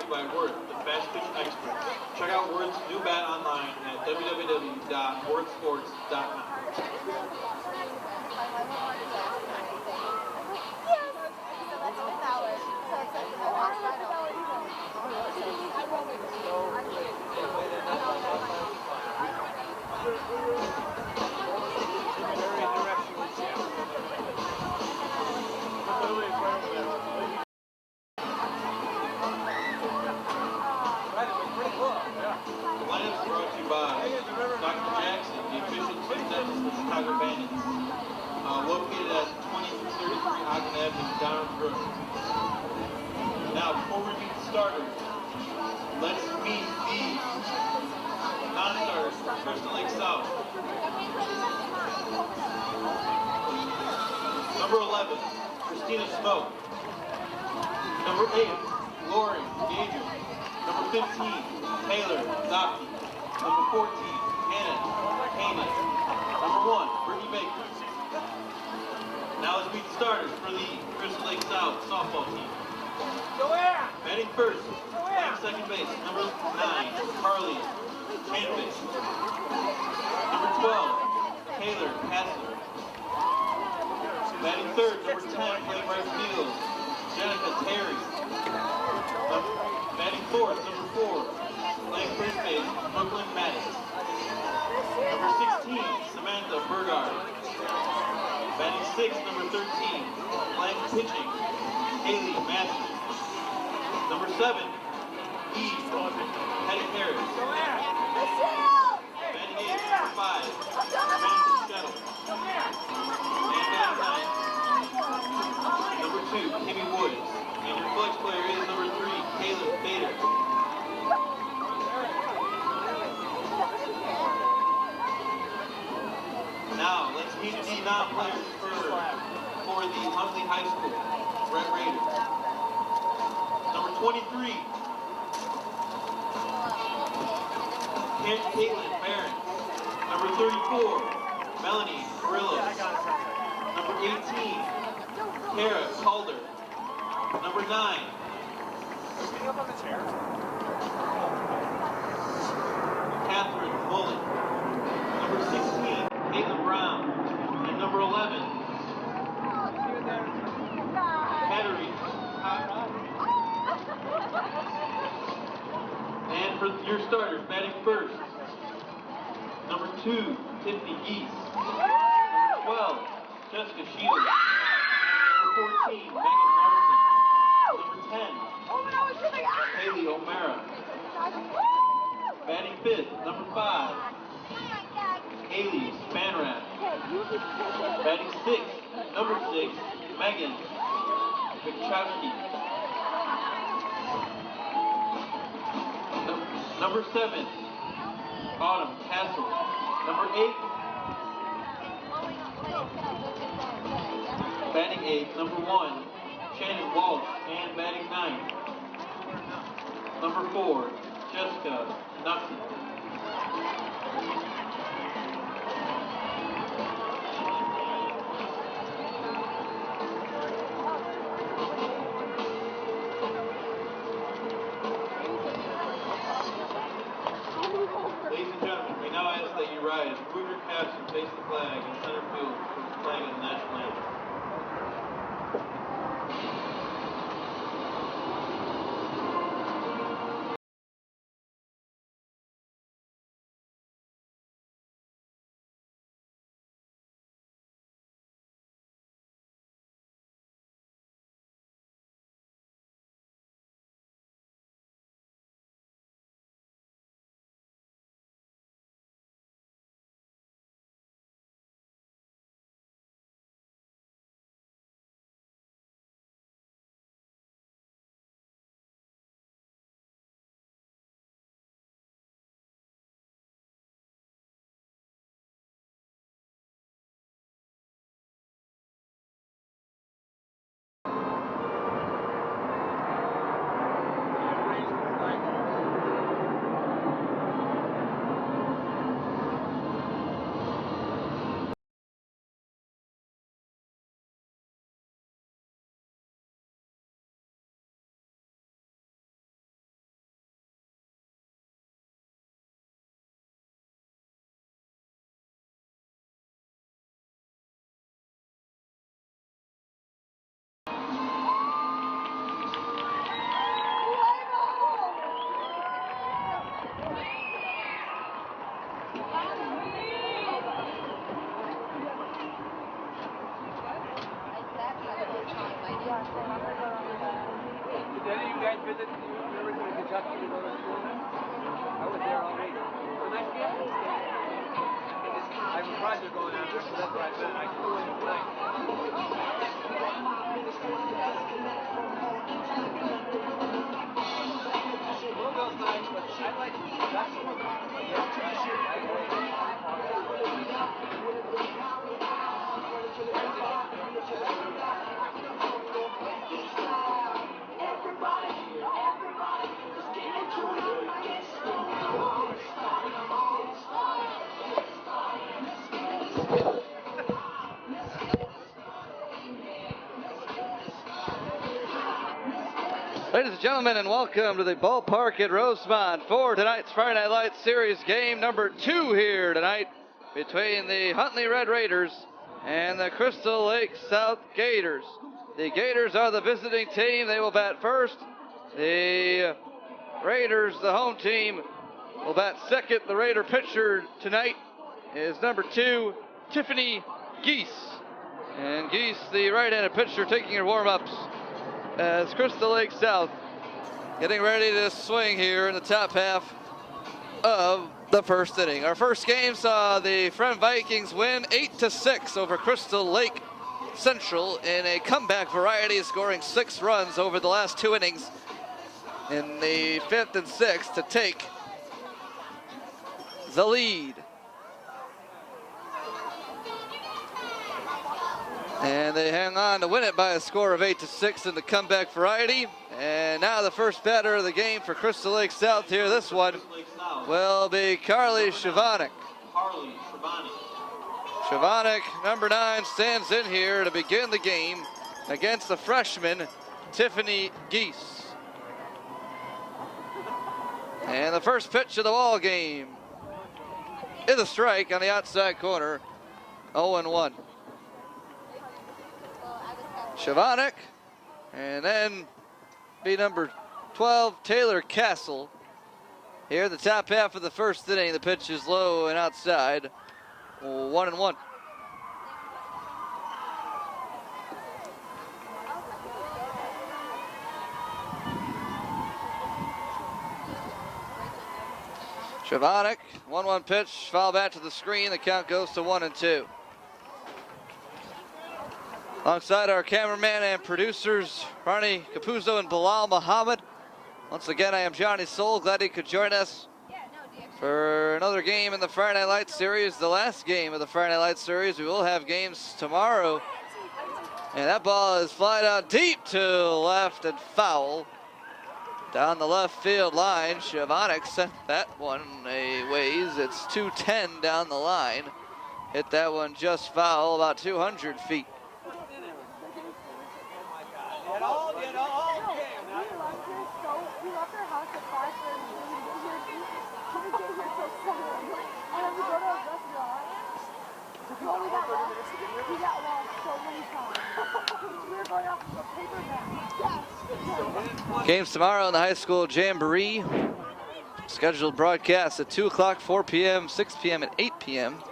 you by Worth, the fast pitch experts. Check out Worth's new bat online at www.worthsports.com. The lineup is brought to you by Dr. Jackson, the official team dentist of the Chicago Bandits, located at 2333 Ogden Avenue, Downers Road. Now, before we meet the starters, let's meet the non-starters for Crystal Lake South. Number 11, Christina Smoke. Number 8, Lauren Gage. Number 15, Taylor Zopke. Number 14, Hannah Haynes. Number 1, Brittany Baker. Now let's meet the starters for the Crystal Lake South softball team. Batting first, playing second base, number 9, Carly Chanvich. Number 12, Taylor Hassler. Batting third, number 10, playing right field, Jenica Terry. Batting fourth, number 4, playing first base, Brooklyn Maddox. Number 16, Samantha Burgard. Batting sixth, number 13, playing pitching, Haley Matthews. Number 7, Eve Petty Harris. Batting 8, number 5, Samantha Scuttle. And batting 9, number 2, Kimmy Woods. And your flex player is number 3, Caleb Bader. Now, let's meet the non-players for the Huntley High School Red Raiders. Number 23, Caitlin Barron. Number 34, Melanie Carrillo. Number 18, Kara Calder. Number 9, Catherine Mullen. Number 16, Caitlin Brown. And number 11, Kateri. And for your starters, batting first, number 2, Tiffany Geese. Number 12, Jessica Shields. Number 14, Megan Larson. Number 10, Haley O'Mara. Batting fifth, number 5, Haley Spanrath. Batting sixth, number 6, Megan Vichowski. Number 7, Autumn Castle. Number 8, batting 8, number 1, Shannon Walsh. And batting 9, number 4, Jessica Nuxon. Ladies and gentlemen, we now ask that you rise, remove your caps, and face the flag in center field for the playing of the national anthem. Did any of you guys visit the University of Kentucky to go to school? I was there all week. It was a nice campus. I have a project going on there, so that's what I meant. I flew in tonight. Louisville's nice, but I like that one. Ladies and gentlemen, and welcome to the ballpark at Rosemont for tonight's Friday Night Lights Series game number 2 here tonight between the Huntley Red Raiders and the Crystal Lake South Gators. The Gators are the visiting team. They will bat first. The Raiders, the home team, will bat second. The Raider pitcher tonight is number 2, Tiffany Geese. And Geese, the right-handed pitcher, taking her warm-ups as Crystal Lake South getting ready to swing here in the top half of the first inning. Our first game saw the Friend Vikings win 8-6 over Crystal Lake Central in a comeback variety, scoring 6 runs over the last 2 innings in the 5th and 6th to take the lead. And they hang on to win it by a score of 8-6 in the comeback variety. And now the first batter of the game for Crystal Lake South here. This one will be Carly Shavanik. Shavanik, number 9, stands in here to begin the game against the freshman, Tiffany Geese. And the first pitch of the ball game is a strike on the outside corner, 0-1. Shavanik, and then be number 12, Taylor Castle. Here in the top half of the first inning, the pitch is low and outside, 1-1. Shavanik, 1-1 pitch, foul back to the screen. The count goes to 1-2. Alongside our cameraman and producers, Ronnie Capuzzo and Bilal Muhammad. Once again, I am Johnny Soul. Glad he could join us for another game in the Friday Night Lights series, the last game of the Friday Night Lights series. We will have games tomorrow. And that ball is flied out deep to left and foul. Down the left field line, Shavanik sent that one a ways. It's 210 down the line. Hit that one just foul, about 200 feet. Games tomorrow in the high school jamboree. Scheduled broadcast at 2 o'clock, 4 p.m., 6 p.m., and 8 p.m.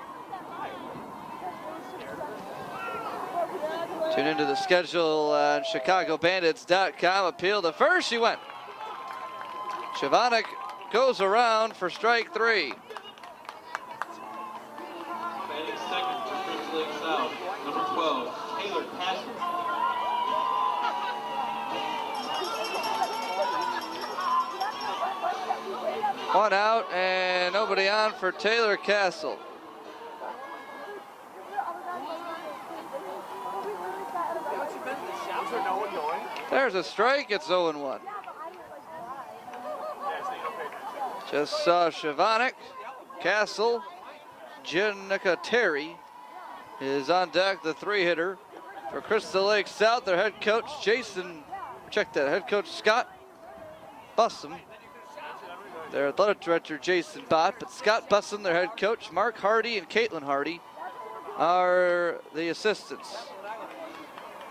Tune into the schedule on ChicagoBandits.com. Appeal to first, she went. Shavanik goes around for strike 3. Batting second for Crystal Lake South, number 12, Taylor Castle. One out and nobody on for Taylor Castle. There's a strike, it's 0-1. Just saw Shavanik, Castle, Jenica Terry is on deck, the 3-hitter for Crystal Lake South. Their head coach, head coach Scott Bussum. Their athletic director, Jason Bott, but Scott Bussum, their head coach, Mark Hardy and Caitlin Hardy are the assistants.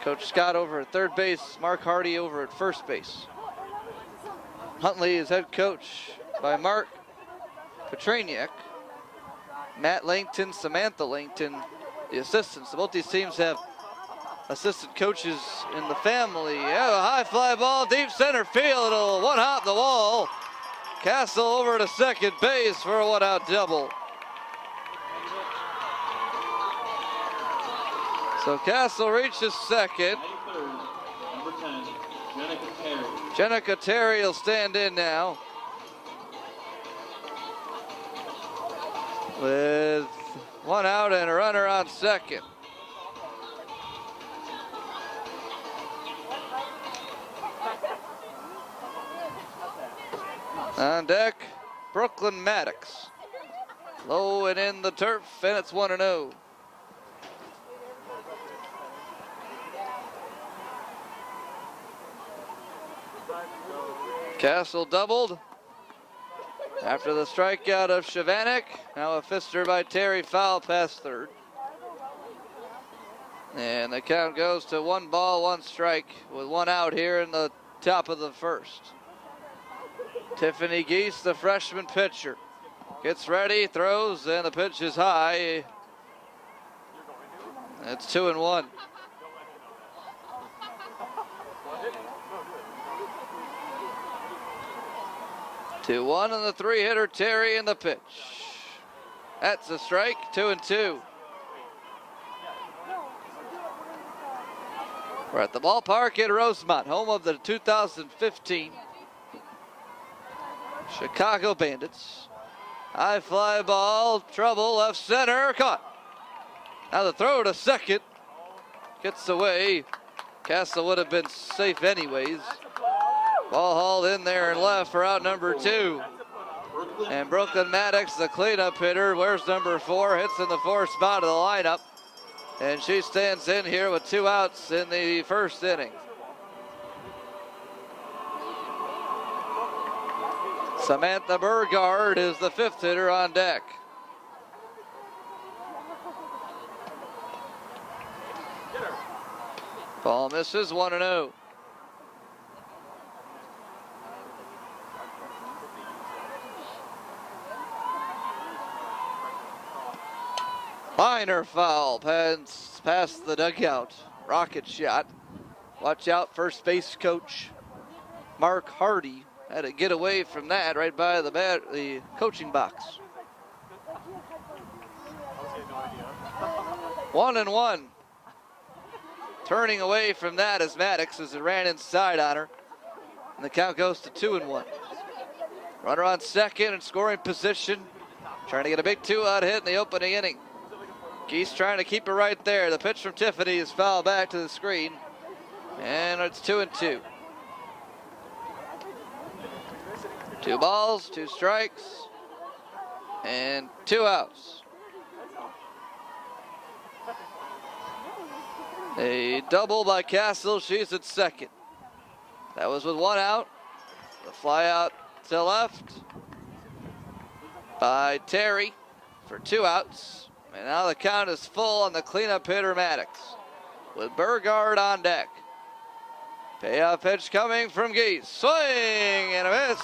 Coach Scott over at third base, Mark Hardy over at first base. Huntley is head coach by Mark Petraniak. Matt Langton, Samantha Langton, the assistants. Both these teams have assistant coaches in the family. Yeah, a high fly ball, deep center field. It'll one hop the wall. Castle over to second base for a one-out double. So Castle reaches second. Number 10, Jenica Terry. Jenica Terry will stand in now. With one out and a runner on second. On deck, Brooklyn Maddox. Low and in the turf, and it's 1-0. Castle doubled after the strikeout of Shavanek. Now a fister by Terry, foul past third. And the count goes to 1 ball, 1 strike with 1 out here in the top of the first. Tiffany Geese, the freshman pitcher, gets ready, throws, and the pitch is high. It's 2-1. 2-1 and the 3-hitter Terry in the pitch. That's a strike, 2-2. We're at the ballpark in Rosemont, home of the 2015 Chicago Bandits. High fly ball, trouble, left center, caught. Now the throw to second, gets away. Castle would have been safe anyways. Ball hauled in there and left for out number 2. And Brooklyn Maddox, the cleanup hitter, wears number 4, hits in the 4th spot of the lineup. And she stands in here with 2 outs in the first inning. Samantha Burgard is the 5th hitter on deck. Ball misses, 1-0. Liner foul, past the dugout. Rocket shot. Watch out, first base coach Mark Hardy had to get away from that right by the coaching box. 1-1. Turning away from that is Maddox as it ran inside on her. And the count goes to 2-1. Runner on second in scoring position. Trying to get a big 2-out hit in the opening inning. Geese trying to keep it right there. The pitch from Tiffany is fouled back to the screen. And it's 2-2. 2 balls, 2 strikes, and 2 outs. A double by Castle. She's at second. That was with 1 out. The fly out to left by Terry for 2 outs. And now the count is full on the cleanup hitter Maddox with Burgard on deck. Payoff pitch coming from Geese. Swing and a miss.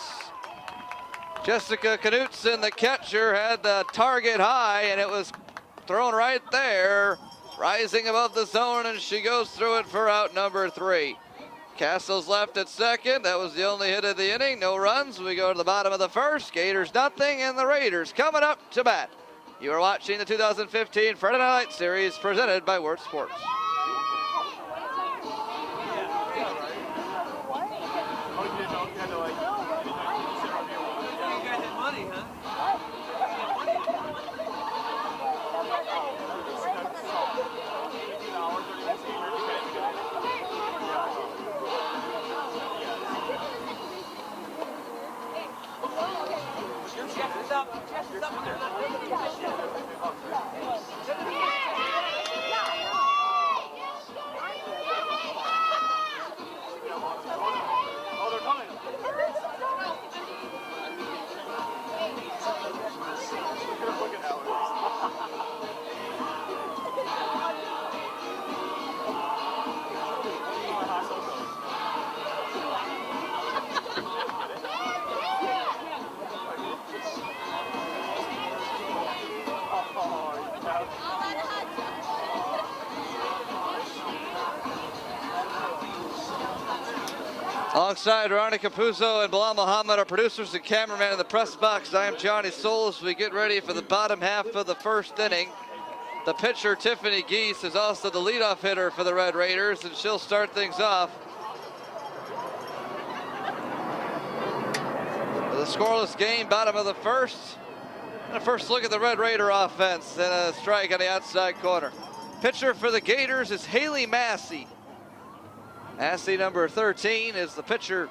Jessica Knutson, the catcher, had the target high and it was thrown right there, rising above the zone, and she goes through it for out number 3. Castle's left at second. That was the only hit of the inning. No runs. We go to the bottom of the first. Gators nothing, and the Raiders coming up to bat. You are watching the 2015 Friday Night Series presented by Word Sports. Alongside Ronnie Capuzzo and Bilal Muhammad, our producers and cameraman in the press box, I am Johnny Soul as we get ready for the bottom half of the first inning. The pitcher, Tiffany Geese, is also the leadoff hitter for the Red Raiders, and she'll start things off. The scoreless game, bottom of the first. And a first look at the Red Raider offense and a strike on the outside corner. Pitcher for the Gators is Haley Massey. Massey, number 13, is the pitcher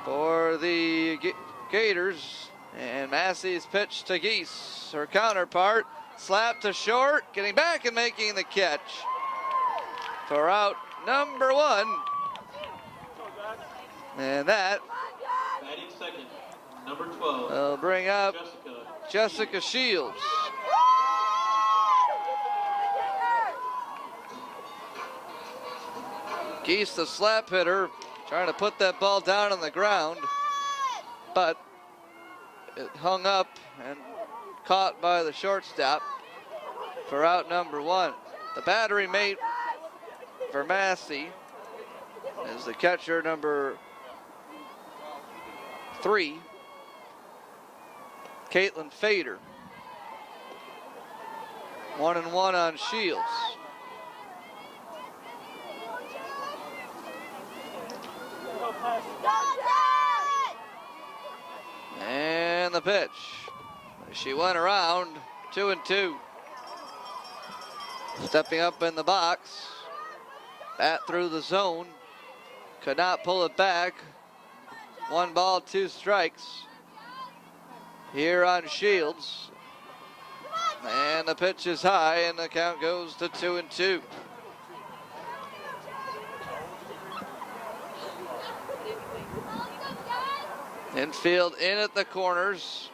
for the Gators. And Massey's pitch to Geese. Her counterpart, slap to short, getting back and making the catch for out number 1. And that batting second, number 12. will bring up Jessica Shields. Geese, the slap hitter, trying to put that ball down on the ground, but it hung up and caught by the shortstop for out number 1. The battery mate for Massey is the catcher, number 3, Caitlin Fader. 1-1 on Shields. And the pitch. She went around, 2-2. Stepping up in the box. Bat through the zone. Could not pull it back. 1 ball, 2 strikes. Here on Shields. And the pitch is high, and the count goes to 2-2. Infield in at the corners.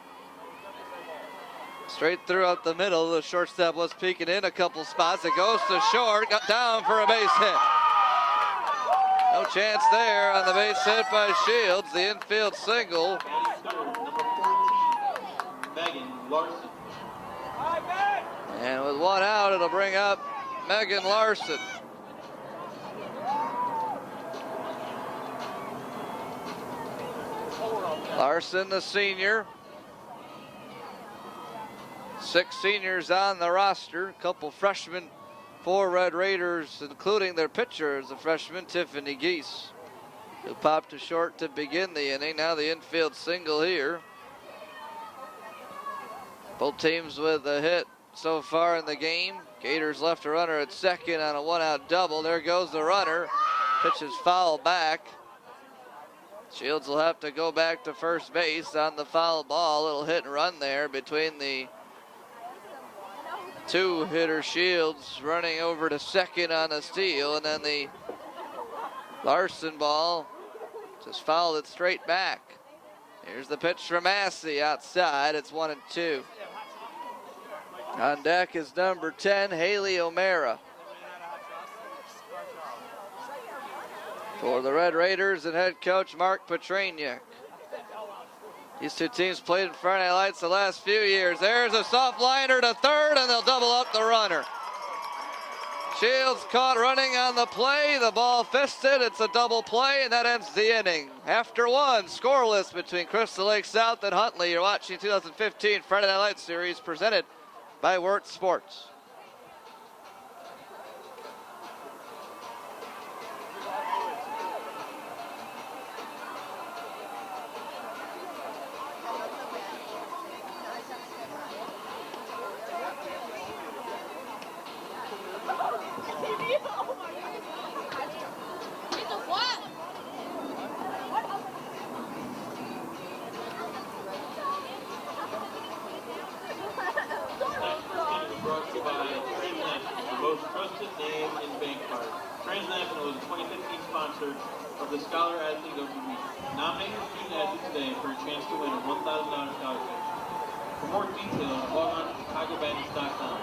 Straight through up the middle. The shortstop was peeking in a couple spots. It goes to short. Got down for a base hit. No chance there on the base hit by Shields. The infield single. Megan Larson. And with 1 out, it'll bring up Megan Larson. Larson, the senior. 6 seniors on the roster. A couple freshmen for Red Raiders, including their pitcher, the freshman Tiffany Geese, who popped to short to begin the inning. Now the infield single here. Both teams with a hit so far in the game. Gators left a runner at second on a 1-out double. There goes the runner. Pitch is foul back. Shields will have to go back to first base on the foul ball. Little hit and run there between the 2-hitter Shields running over to second on a steal, and then the Larson ball just fouled it straight back. Here's the pitch from Massey outside. It's 1-2. On deck is number 10, Haley O'Mara. For the Red Raiders and head coach Mark Petraniak. These two teams played in Friday Night Lights the last few years. There's a soft liner to third, and they'll double up the runner. Shields caught running on the play. The ball fisted. It's a double play, and that ends the inning. After 1, scoreless between Crystal Lake South and Huntley. You're watching 2015 Friday Night Lights series presented by Wirtz Sports. Of the Scholar Athlete of the Week. Nominate your student athlete today for a chance to win a $1,000 scholarship. For more details, log on to ChicagoBandits.com.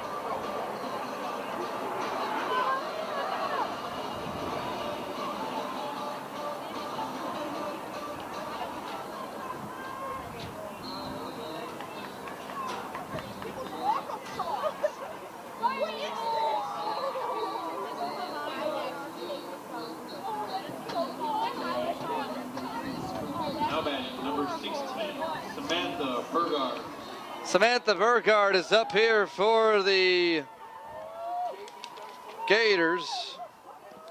number 16, Samantha Burgard. Samantha Vergard is up here for the Gators.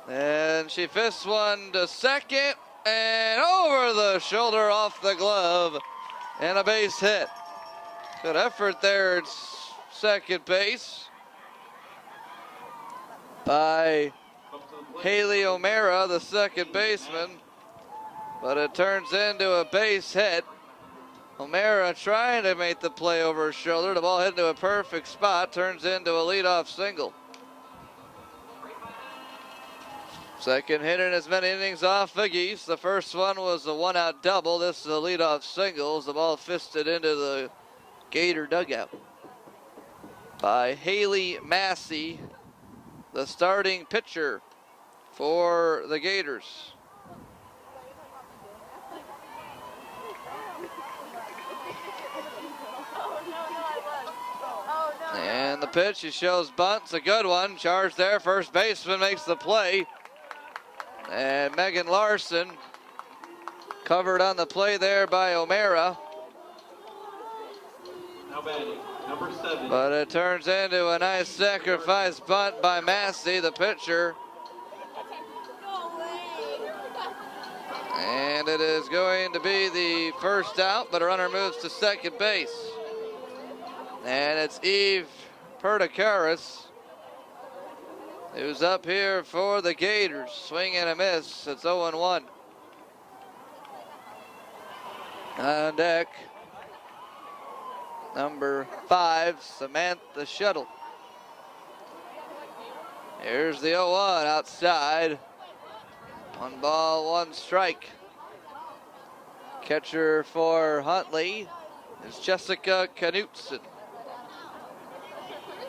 And she fists one to second and over the shoulder off the glove and a base hit. Good effort there at second base by Haley O'Mara, the second baseman, but it turns into a base hit. O'Mara trying to make the play over her shoulder. The ball hit into a perfect spot, turns into a leadoff single. Second hit in as many innings off the Geese. The first one was a one-out double. This is a leadoff single as the ball fisted into the Gator dugout by Haley Massey, the starting pitcher for the Gators. And the pitch, he shows bunt's a good one. Charge there, first baseman makes the play. And Megan Larson covered on the play there by O'Mara. Now batting, number 7. But it turns into a nice sacrifice bunt by Massey, the pitcher. And it is going to be the first out, but a runner moves to second base. And it's Eve Perdicaris who's up here for the Gators. Swing and a miss. It's 0-1. On deck, number 5, Samantha Shuttle. Here's the 0-1 outside. 1 ball, 1 strike. Catcher for Huntley is Jessica Knutson.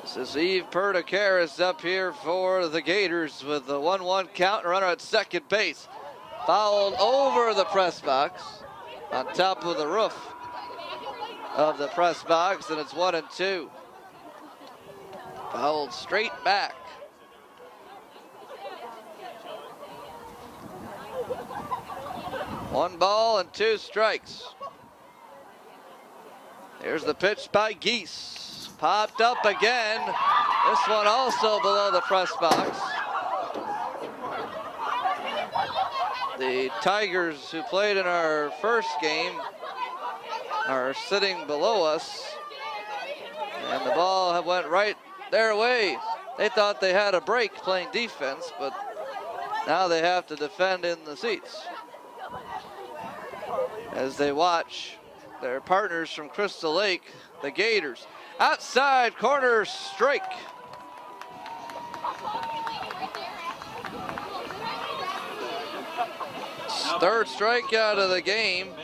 This is Eve Perdicaris up here for the Gators with the 1-1 count and runner at second base. Fouled over the press box on top of the roof of the press box, and it's 1-2. Fouled straight back. One ball and 2 strikes. Here's the pitch by Geese. Popped up again. This one also below the press box. The Tigers, who played in our first game, are sitting below us. And the ball went right their way. They thought they had a break playing defense, but now they have to defend in the seats as they watch their partners from Crystal Lake, the Gators. Outside corner strike. Third strikeout of the game.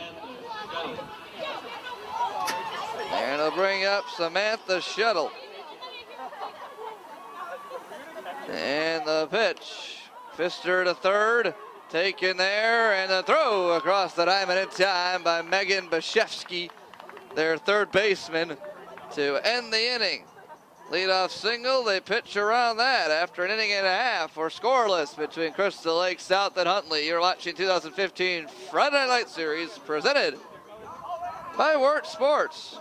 And it'll bring up Samantha Shuttle. And the pitch. Fister to third. Taken there, and the throw across the diamond in time by Megan Bashevsky, their third baseman, to end the inning. Leadoff single, they pitch around that after an inning and a half. We're scoreless between Crystal Lake South and Huntley. You're watching 2015 Friday Night Light Series presented by Wirt Sports.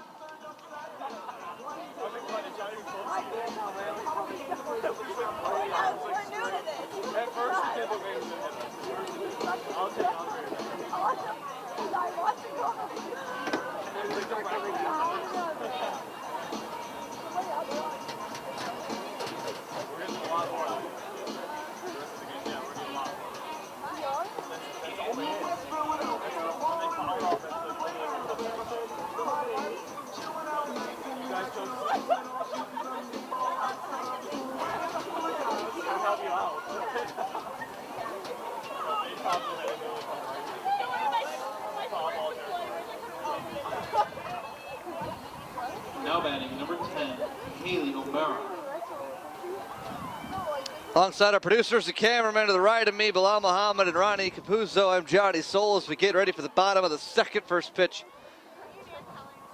Now batting, number 10, Haley O'Mara. Alongside our producers, the cameraman to the right of me, Bilal Muhammad and Ronnie Capuzzo, I'm Johnny Soul as we get ready for the bottom of the second. First pitch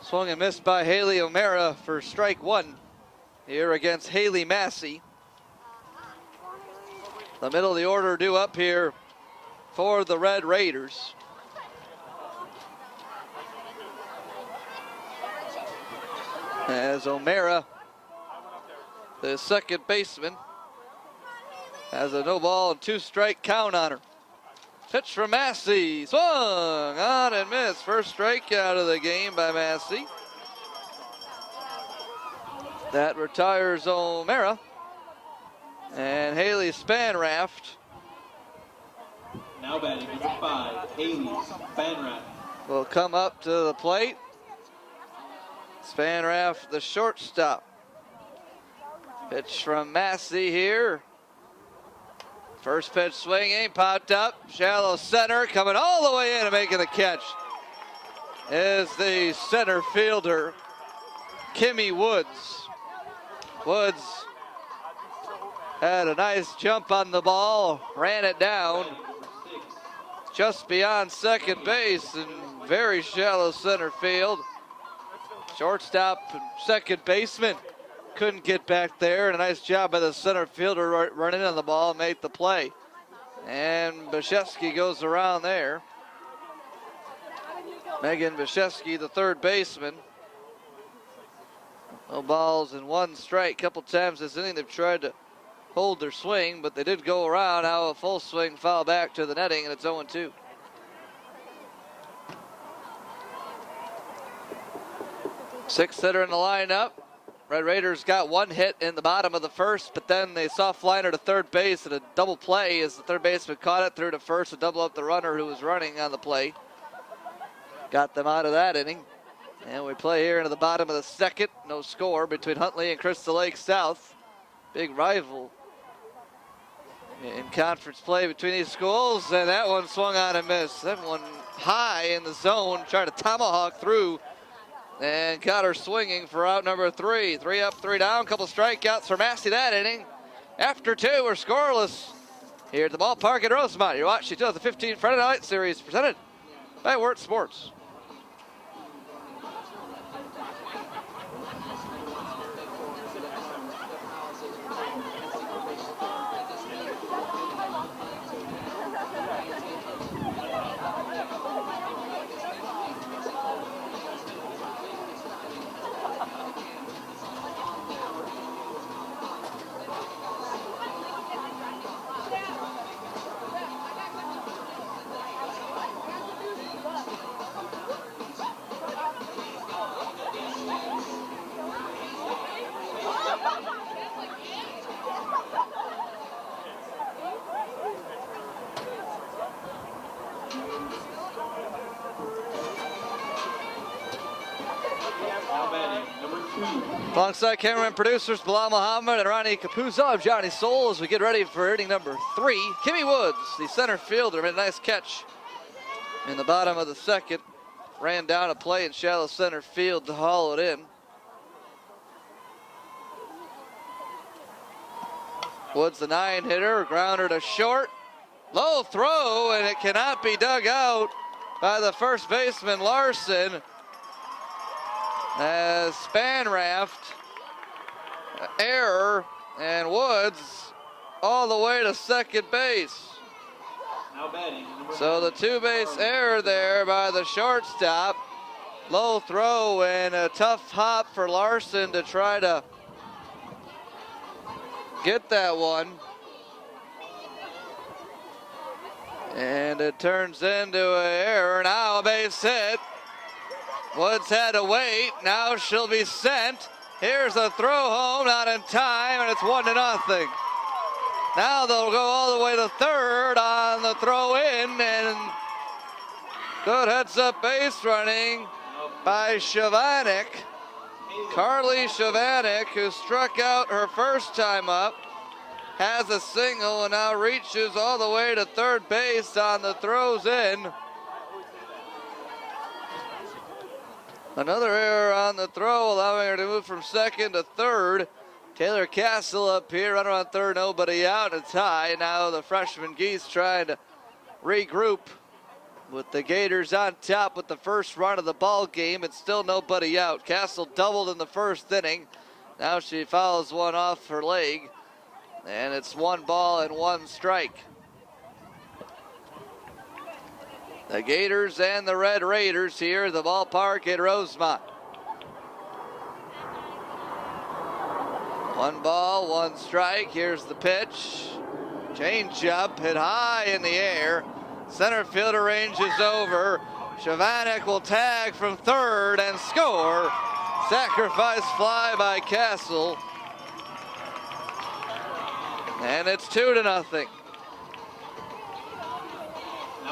swung and missed by Haley O'Mara for strike 1 here against Haley Massey. The middle of the order due up here for the Red Raiders. As O'Mara, the second baseman, has a no ball and 2 strike count on her. Pitch from Massey, swung on and missed. First strikeout of the game by Massey. That retires O'Mara. And Haley Spanraft Now batting number 5, Haley Spanraft. will come up to the plate. Spanraft, the shortstop. Pitch from Massey here. First pitch swinging, popped up, shallow center, coming all the way in and making the catch is the center fielder, Kimmy Woods. Woods had a nice jump on the ball, ran it down just beyond second base in very shallow center field. Shortstop and second baseman couldn't get back there, and a nice job by the center fielder running on the ball, made the play. And Bashevsky goes around there. Megan Bashevsky, the third baseman. No balls and 1 strike. Couple times this inning they've tried to hold their swing, but they did go around. Now a full swing foul back to the netting, and it's 0-2. Sixth hitter in the lineup. Red Raiders got 1 hit in the bottom of the first, but then they soft liner to third base and a double play as the third baseman caught it, threw to first to double up the runner who was running on the play. Got them out of that inning. And we play here into the bottom of the second. No score between Huntley and Crystal Lake South. Big rival in conference play between these schools. And that one swung on and missed. That one high in the zone, trying to tomahawk through. And got her swinging for out number 3. 3 up, 3 down. Couple strikeouts for Massey that inning. After 2, we're scoreless here at the ballpark at Rosemont. You're watching the 2015 Friday Night Series presented by Wirt Sports. Alongside cameraman producers Bilal Muhammad and Ronnie Capuzzo, I'm Johnny Soul as we get ready for inning number 3. Kimmy Woods, the center fielder, made a nice catch in the bottom of the second. Ran down a play in shallow center field to haul it in. Woods, the 9-hitter, grounder to short. Low throw, and it cannot be dug out by the first baseman, Larson. As Spanraft, error, and Woods all the way to second base. Now batting. So the 2-base error there by the shortstop. Low throw and a tough hop for Larson to try to get that one. And it turns into an error. Now a base hit. Woods had to wait. Now she'll be sent. Here's a throw home, not in time, and it's 1-0. Now they'll go all the way to third on the throw in, and good heads-up base running by Shavanik. Carly Shavanik, who struck out her first time up, has a single and now reaches all the way to third base on the throws in. Another error on the throw, allowing her to move from second to third. Taylor Castle up here, runner on third, nobody out, a tie. Now the freshman Geese trying to regroup with the Gators on top with the first run of the ball game, and still nobody out. Castle doubled in the first inning. Now she fouls one off her leg, and it's 1 ball and 1 strike. The Gators and the Red Raiders here at the ballpark at Rosemont. 1 ball, 1 strike. Here's the pitch. Change up, hit high in the air. Center fielder ranges over. Shavanek will tag from third and score. Sacrifice fly by Castle. And it's 2-0. Now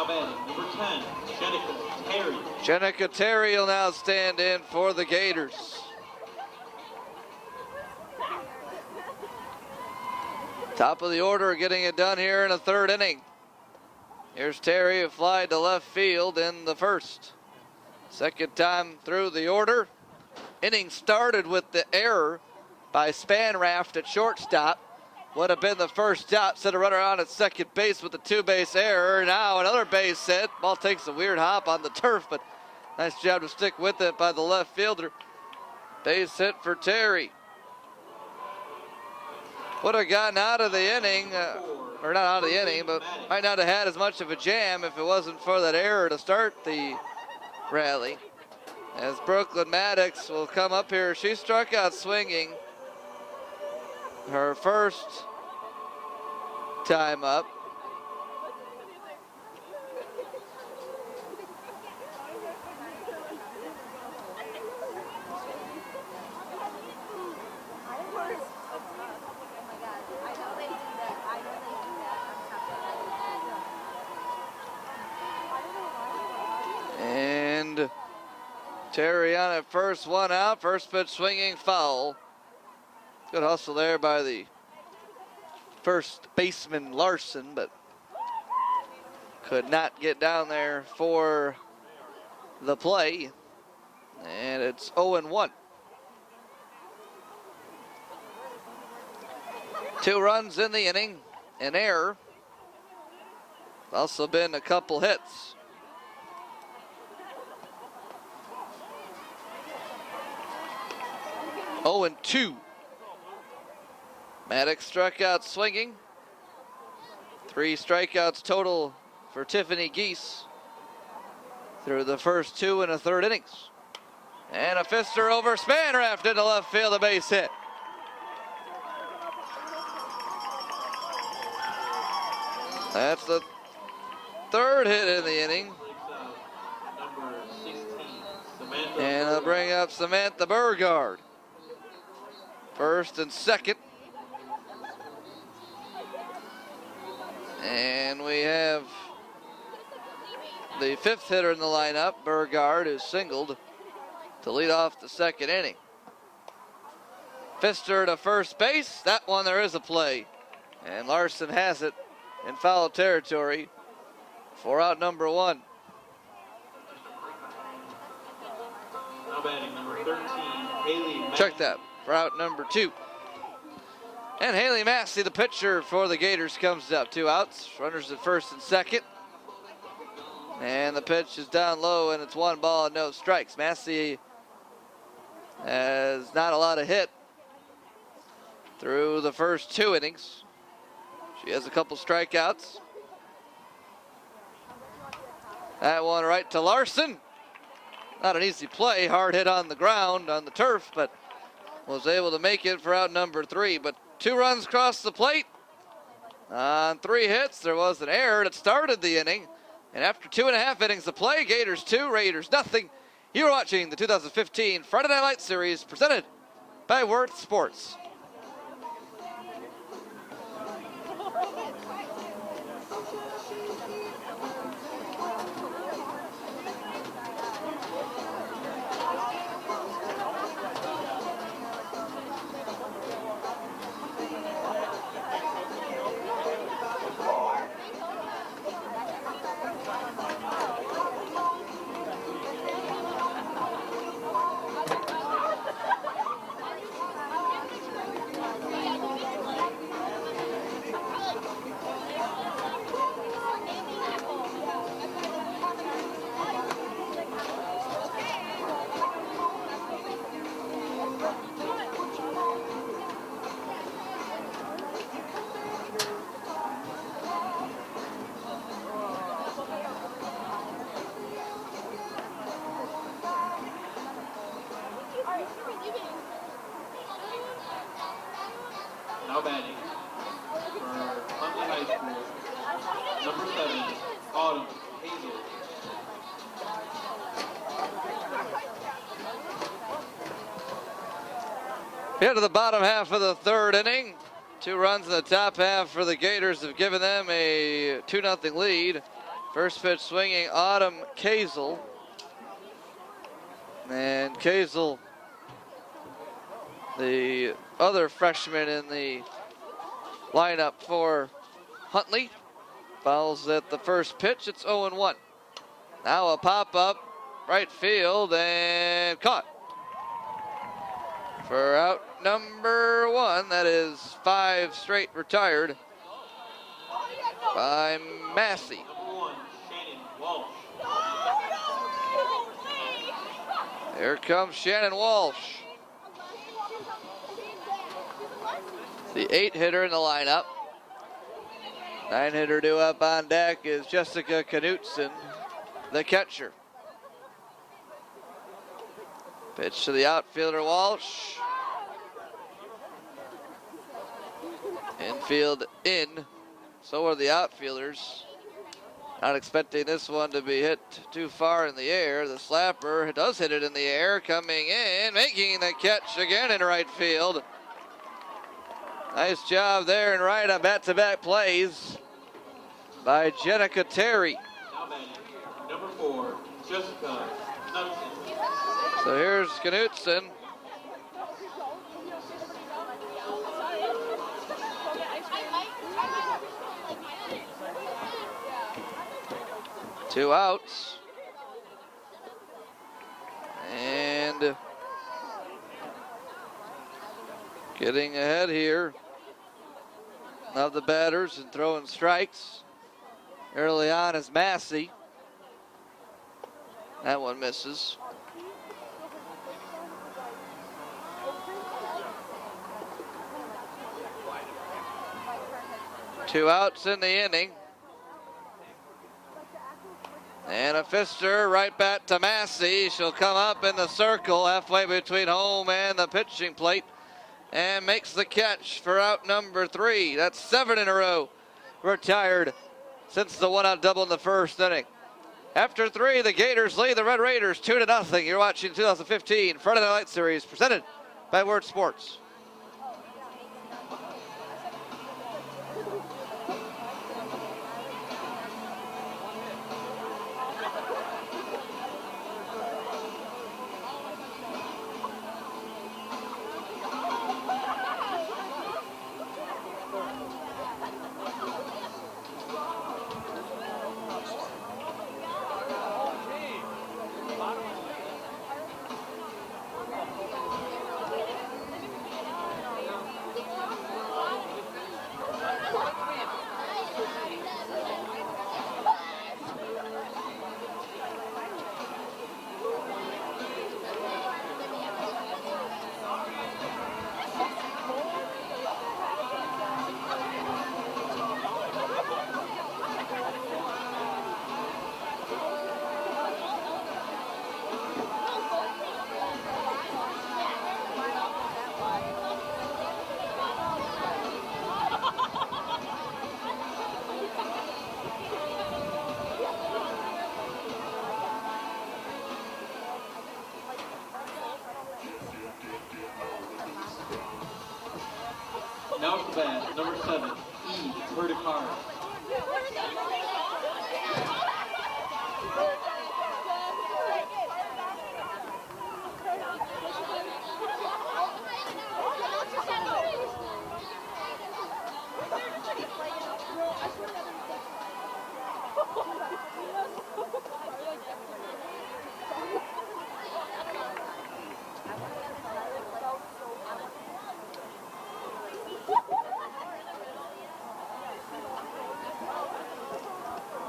batting, number 10, Jenica Terry. Jenica Terry will now stand in for the Gators. Top of the order getting it done here in the 3rd inning. Here's Terry, who fly to left field in the 1st. 2nd time through the order. Inning started with the error by Spanraft at shortstop. Would have been the first out. Set a runner on at second base with a 2-base error. Now another base hit. Ball takes a weird hop on the turf, but nice job to stick with it by the left fielder. Base hit for Terry. Would have gotten out of the inning, or not out of the inning, but might not have had as much of a jam if it wasn't for that error to start the rally. As Brooklyn Maddox will come up here. She struck out swinging her first time up. And Terry on at first, 1 out. First pitch swinging, foul. Good hustle there by the first baseman Larson, but could not get down there for the play. And it's 0-1. 2 runs in the inning, an error. Also been a couple hits. Oh, and 2. Maddox struck out swinging. 3 strikeouts total for Tiffany Geese through the first 2 and a 3rd innings. And a fister over Spanraft into left field, a base hit. That's the 3rd hit in the inning. Number 16, Samantha. And they'll bring up Samantha Burgard. 1st and 2nd. And we have the 5th hitter in the lineup, Burgard, who singled to lead off the 2nd inning. Fister to first base. That one there is a play. And Larson has it in foul territory for out number 1. Now batting, number 13, Haley Massey. Check that for out number 2. And Haley Massey, the pitcher for the Gators, comes up. 2 outs. Runners at 1st and 2nd. And the pitch is down low, and it's 1 ball and no strikes. Massey has not a lot of hit through the first 2 innings. She has a couple strikeouts. That one right to Larson. Not an easy play. Hard hit on the ground, on the turf, but was able to make it for out number 3. But 2 runs across the plate. On 3 hits, there was an error that started the inning. And after 2.5 innings of play, Gators 2, Raiders nothing. You're watching the 2015 Friday Night Lights Series presented by Worth Sports. batting for Huntley High School, number 7, Autumn Hazel. Into the bottom half of the third inning. 2 runs in the top half for the Gators have given them a 2-0 lead. First pitch swinging, Autumn Kazel. And Kazel, the other freshman in the lineup for Huntley, fouls at the first pitch. It's 0-1. Now a pop-up, right field, and caught. For out number 1, that is 5 straight retired by Massey. Number 1, Shannon Walsh. Here comes Shannon Walsh, the 8-hitter in the lineup. 9-hitter due up on deck is Jessica Knutson, the catcher. Pitch to the outfielder Walsh. Infield in. So are the outfielders. Not expecting this one to be hit too far in the air. The slapper does hit it in the air, coming in, making the catch again in right field. Nice job there in right on back-to-back plays by Jenica Terry. Now batting, number 4, Jessica Knudsen. So here's Knutson. Two outs. And getting ahead here of the batters and throwing strikes early on is Massey. That one misses. Two outs in the inning. And a fister right back to Massey. She'll come up in the circle halfway between home and the pitching plate and makes the catch for out number 3. That's 7 in a row retired since the 1-out double in the first inning. After 3, the Gators lead the Red Raiders 2-0. You're watching 2015 Friday Night Light Series presented by Word Sports. Now at the bat, number 7, E. Verticar.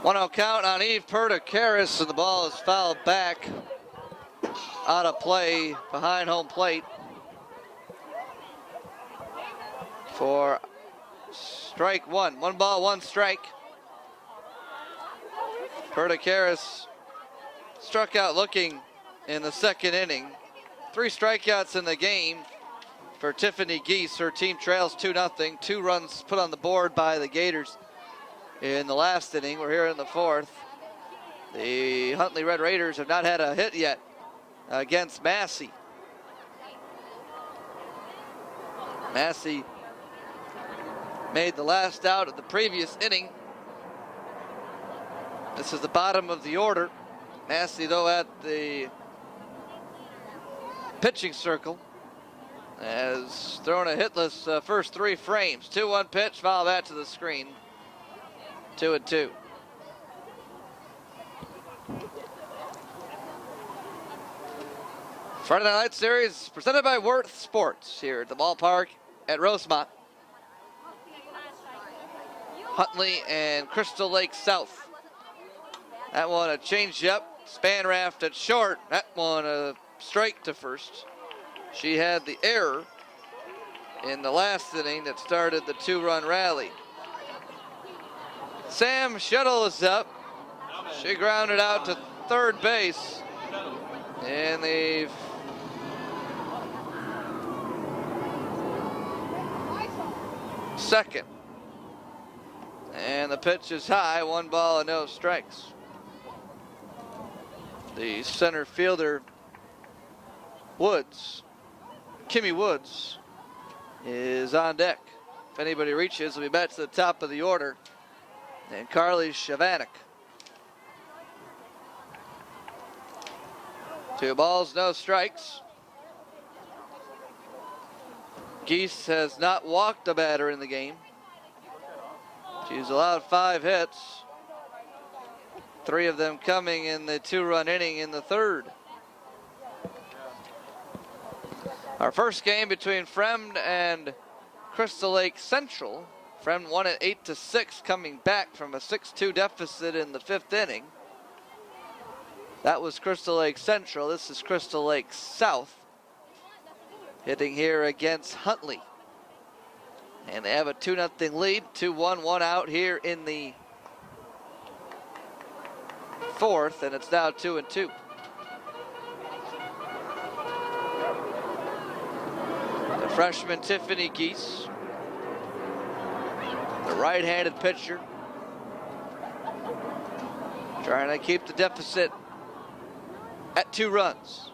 One-out count on Eve Perdicaris, and the ball is fouled back out of play behind home plate for strike 1. 1 ball, 1 strike. Perdicaris struck out looking in the second inning. 3 strikeouts in the game for Tiffany Geese. Her team trails 2-0. 2 runs put on the board by the Gators in the last inning. We're here in the fourth. The Huntley Red Raiders have not had a hit yet against Massey. Massey made the last out of the previous inning. This is the bottom of the order. Massey, though, at the pitching circle, has thrown a hitless first 3 frames. 2-1 pitch, foul that to the screen. 2-2. Friday Night Lights Series presented by Worth Sports here at the ballpark at Rosemont. Huntley and Crystal Lake South. That one a changeup, span raft at short. That one a strike to first. She had the error in the last inning that started the 2-run rally. Sam Shuttle is up. She grounded out to third base in the second. And the pitch is high, 1 ball and no strikes. The center fielder, Woods, Kimmy Woods, is on deck. If anybody reaches, will be back to the top of the order. And Carly Shavanek. 2 balls, no strikes. Geese has not walked a batter in the game. She's allowed 5 hits. 3 of them coming in the 2-run inning in the third. Our first game between Fremd and Crystal Lake Central. Fremd won at 8-6, coming back from a 6-2 deficit in the 5th inning. That was Crystal Lake Central. This is Crystal Lake South, hitting here against Huntley. And they have a 2-0 lead, 2-1, 1 out here in the fourth, and it's now 2-2. The freshman Tiffany Geese, the right-handed pitcher, trying to keep the deficit at 2 runs.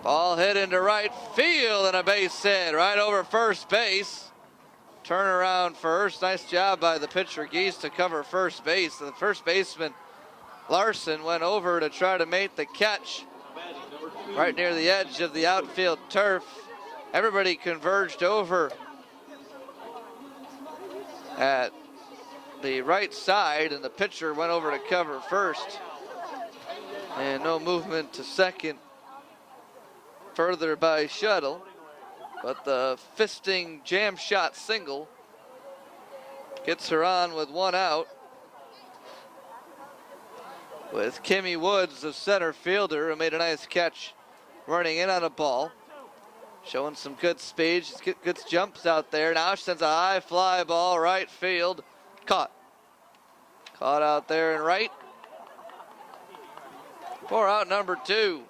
Ball hit into right field and a base hit right over first base. Turn around first. Nice job by the pitcher Geese to cover first base. The first baseman Larson went over to try to make the catch right near the edge of the outfield turf. Everybody converged over at the right side, and the pitcher went over to cover first. And no movement to second further by Shuttle, but the fisting jam shot single gets her on with 1 out, with Kimmy Woods, the center fielder, who made a nice catch running in on a ball, showing some good speed. She's got good jumps out there. Now she sends a high fly ball right field, caught out there in right for out number 2.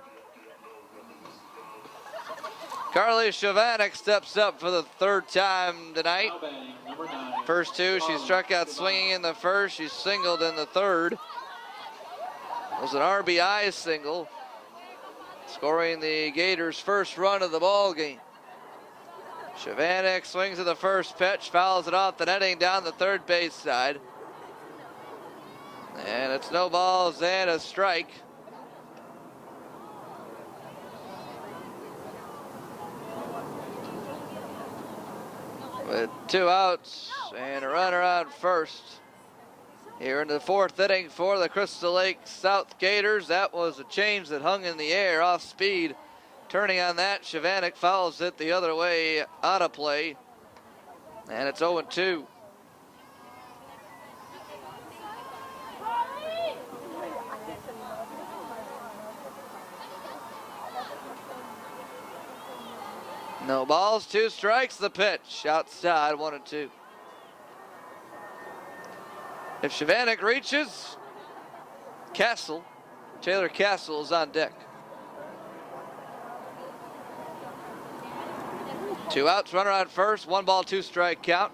Carly Shavanek steps up for the 3rd time tonight. First 2, she struck out swinging in the first. She singled in the 3rd. It was an RBI single, scoring the Gators' first run of the ball game. Shavanek swings at the first pitch, fouls it off the netting down the third base side. And it's no balls and a strike. With 2 outs and a runner on first. Here in the 4th inning for the Crystal Lake South Gators. That was a change that hung in the air off speed. Turning on that, Shavanek fouls it the other way out of play. And it's 0-2. No balls, 2 strikes, the pitch. Outside, 1-2. If Shavanek reaches, Taylor Castle is on deck. 2 outs, runner on first, 1 ball, 2 strike count.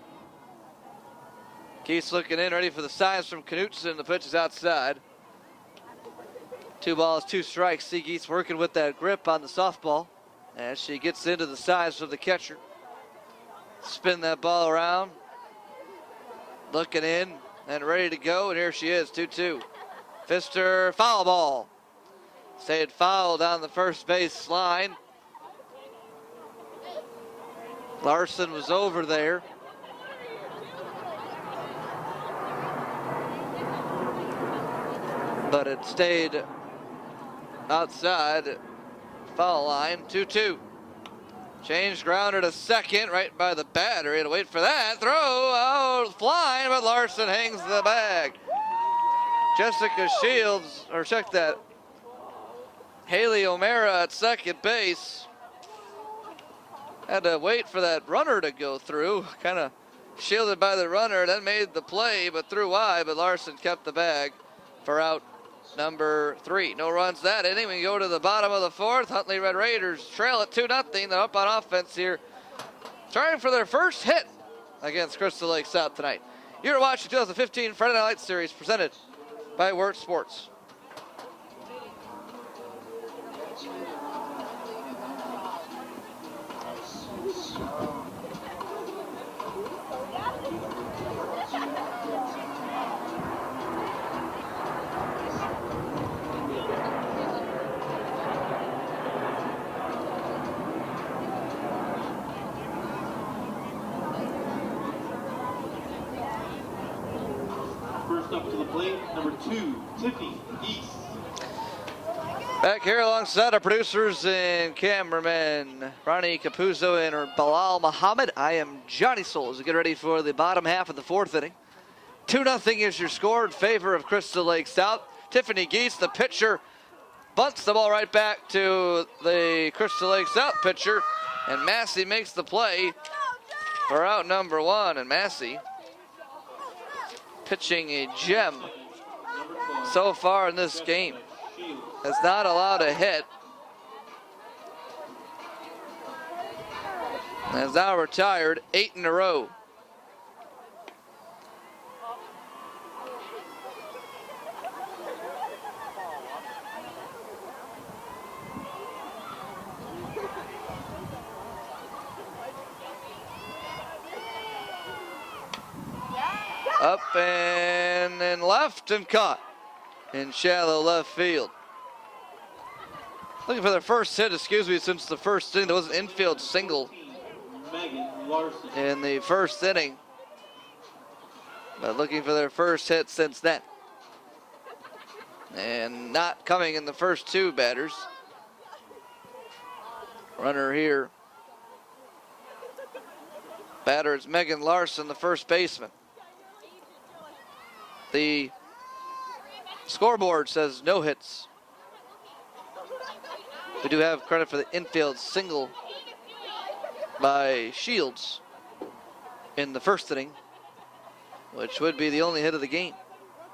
Keith's looking in, ready for the signs from Knutson. The pitch is outside. 2 balls, 2 strikes. Seageeth's working with that grip on the softball as she gets into the size of the catcher. Spin that ball around. Looking in and ready to go, and here she is, 2-2. Pfister, foul ball. Stayed foul down the first base line. Larson was over there. But it stayed outside foul line, 2-2. Change grounder to second, right by the batter. Had to wait for that. Throw, oh, flying, but Larson hangs the bag. Jessica Shields, or check that. Haley O'Mara at second base. Had to wait for that runner to go through. Kind of shielded by the runner, then made the play, but threw wide, but Larson kept the bag for out number 3. No runs that inning. We go to the bottom of the 4th. Huntley Red Raiders trail at 2-0. They're up on offense here, trying for their first hit against Crystal Lake South tonight. You're watching 2015 Friday Night Lights Series presented by Wirt Sports. First up to the plate, number 2, Tiffany East. Back here alongside our producers and cameramen, Ronnie Capuzzo and Bilal Muhammad. I am Johnny Souls. Get ready for the bottom half of the 4th inning. 2-0 is your score in favor of Crystal Lake South. Tiffany Geese, the pitcher, bunts the ball right back to the Crystal Lake South pitcher, and Massey makes the play for out number 1. And Massey, pitching a gem so far in this game, has not allowed a hit. Has now retired 8 in a row. Up and left and caught in shallow left field. Looking for their first hit, since the first inning. There was an infield single in the first inning. But looking for their first hit since then. And not coming in the first 2 batters. Runner here. Batter is Megan Larson, the first baseman. The scoreboard says no hits. We do have credit for the infield single by Shields in the first inning, which would be the only hit of the game.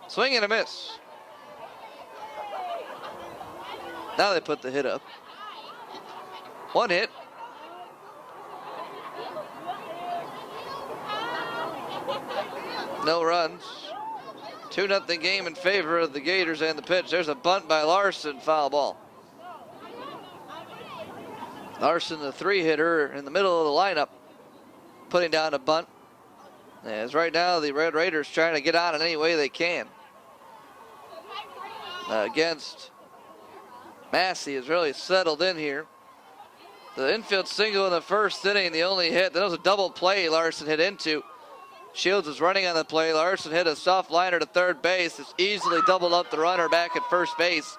Swing and a miss. Now they put the hit up. 1 hit. No runs. 2-0 game in favor of the Gators and the pitch. There's a bunt by Larson, foul ball. Larson, the 3-hitter in the middle of the lineup, putting down a bunt. As right now the Red Raiders trying to get on in any way they can. Against Massey has really settled in here. The infield single in the first inning, the only hit. That was a double play Larson hit into. Shields was running on the play. Larson hit a soft liner to third base. It's easily doubled up the runner back at first base.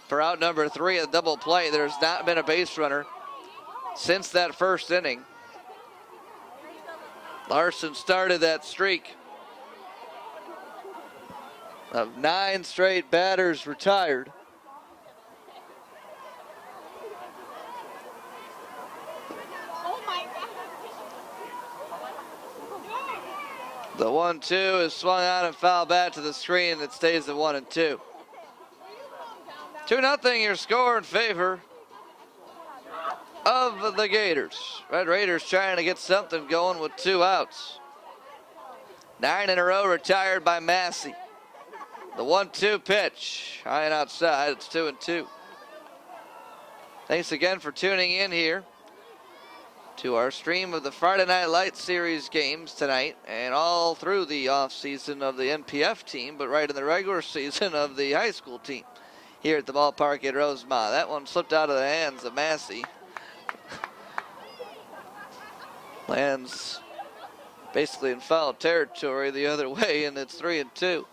For out number 3 of the double play, there's not been a base runner since that first inning. Larson started that streak of 9 straight batters retired. The 1-2 is swung out and fouled back to the screen. It stays at 1-2. 2-0 your score in favor of the Gators. Red Raiders trying to get something going with 2 outs. 9 in a row retired by Massey. The 1-2 pitch, high and outside, it's 2-2. Thanks again for tuning in here to our stream of the Friday Night Lights Series games tonight and all through the offseason of the NPF team, but right in the regular season of the high school team here at the ballpark at Rosemont. That one slipped out of the hands of Massey. Lands basically in foul territory the other way, and it's 3-2.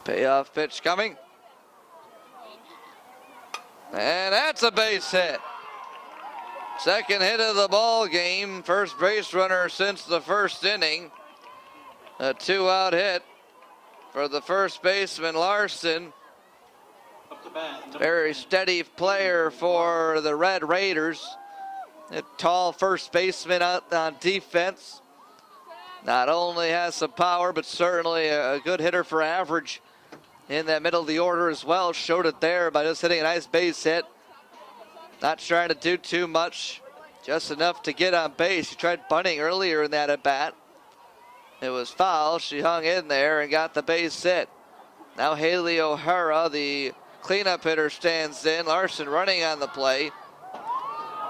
Payoff pitch coming. And that's a base hit. Second hit of the ball game. First base runner since the first inning. A 2-out hit for the first baseman, Larson. Up to bat. Very steady player for the Red Raiders. A tall first baseman out on defense. Not only has some power, but certainly a good hitter for average in that middle of the order as well. Showed it there by just hitting a nice base hit. Not trying to do too much, just enough to get on base. She tried bunting earlier in that at bat. It was foul. She hung in there and got the base hit. Now Haley O'Hara, the cleanup hitter, stands in. Larson running on the play.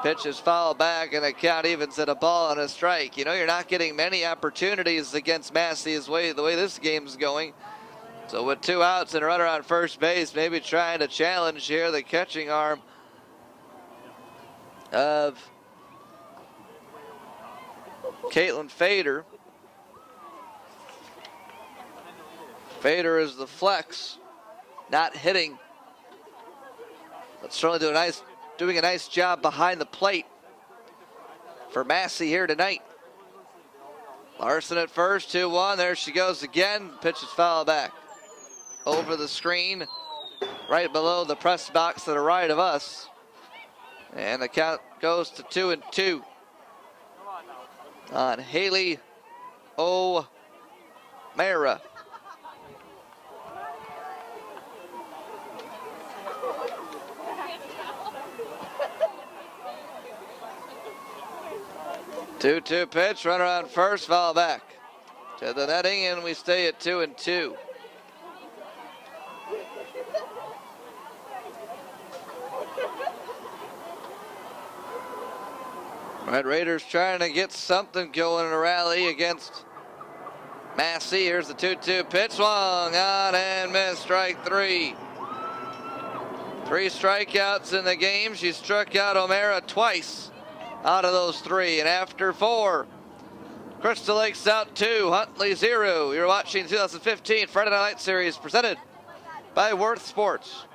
Pitch is fouled back, and the count evens at a ball and a strike. You know, you're not getting many opportunities against Massey the way this game's going. So with 2 outs and a runner on first base, maybe trying to challenge here the catching arm of Caitlin Fader. Fader is the flex, not hitting, but certainly doing a nice job behind the plate for Massey here tonight. Larson at first, 2-1. There she goes again. Pitch is fouled back. Over the screen, right below the press box to the right of us. And the count goes to 2-2 on Haley O'Mara. Two-two pitch, runner on first, foul back to the netting, and we stay at 2-2. Red Raiders trying to get something going in a rally against Massey. Here's the 2-2 pitch, swung on and missed, strike 3. 3 strikeouts in the game. She struck out O'Mara twice out of those 3. And after 4, Crystal Lake's out 2, Huntley 0. You're watching 2015 Friday Night Light Series presented by Worth Sports.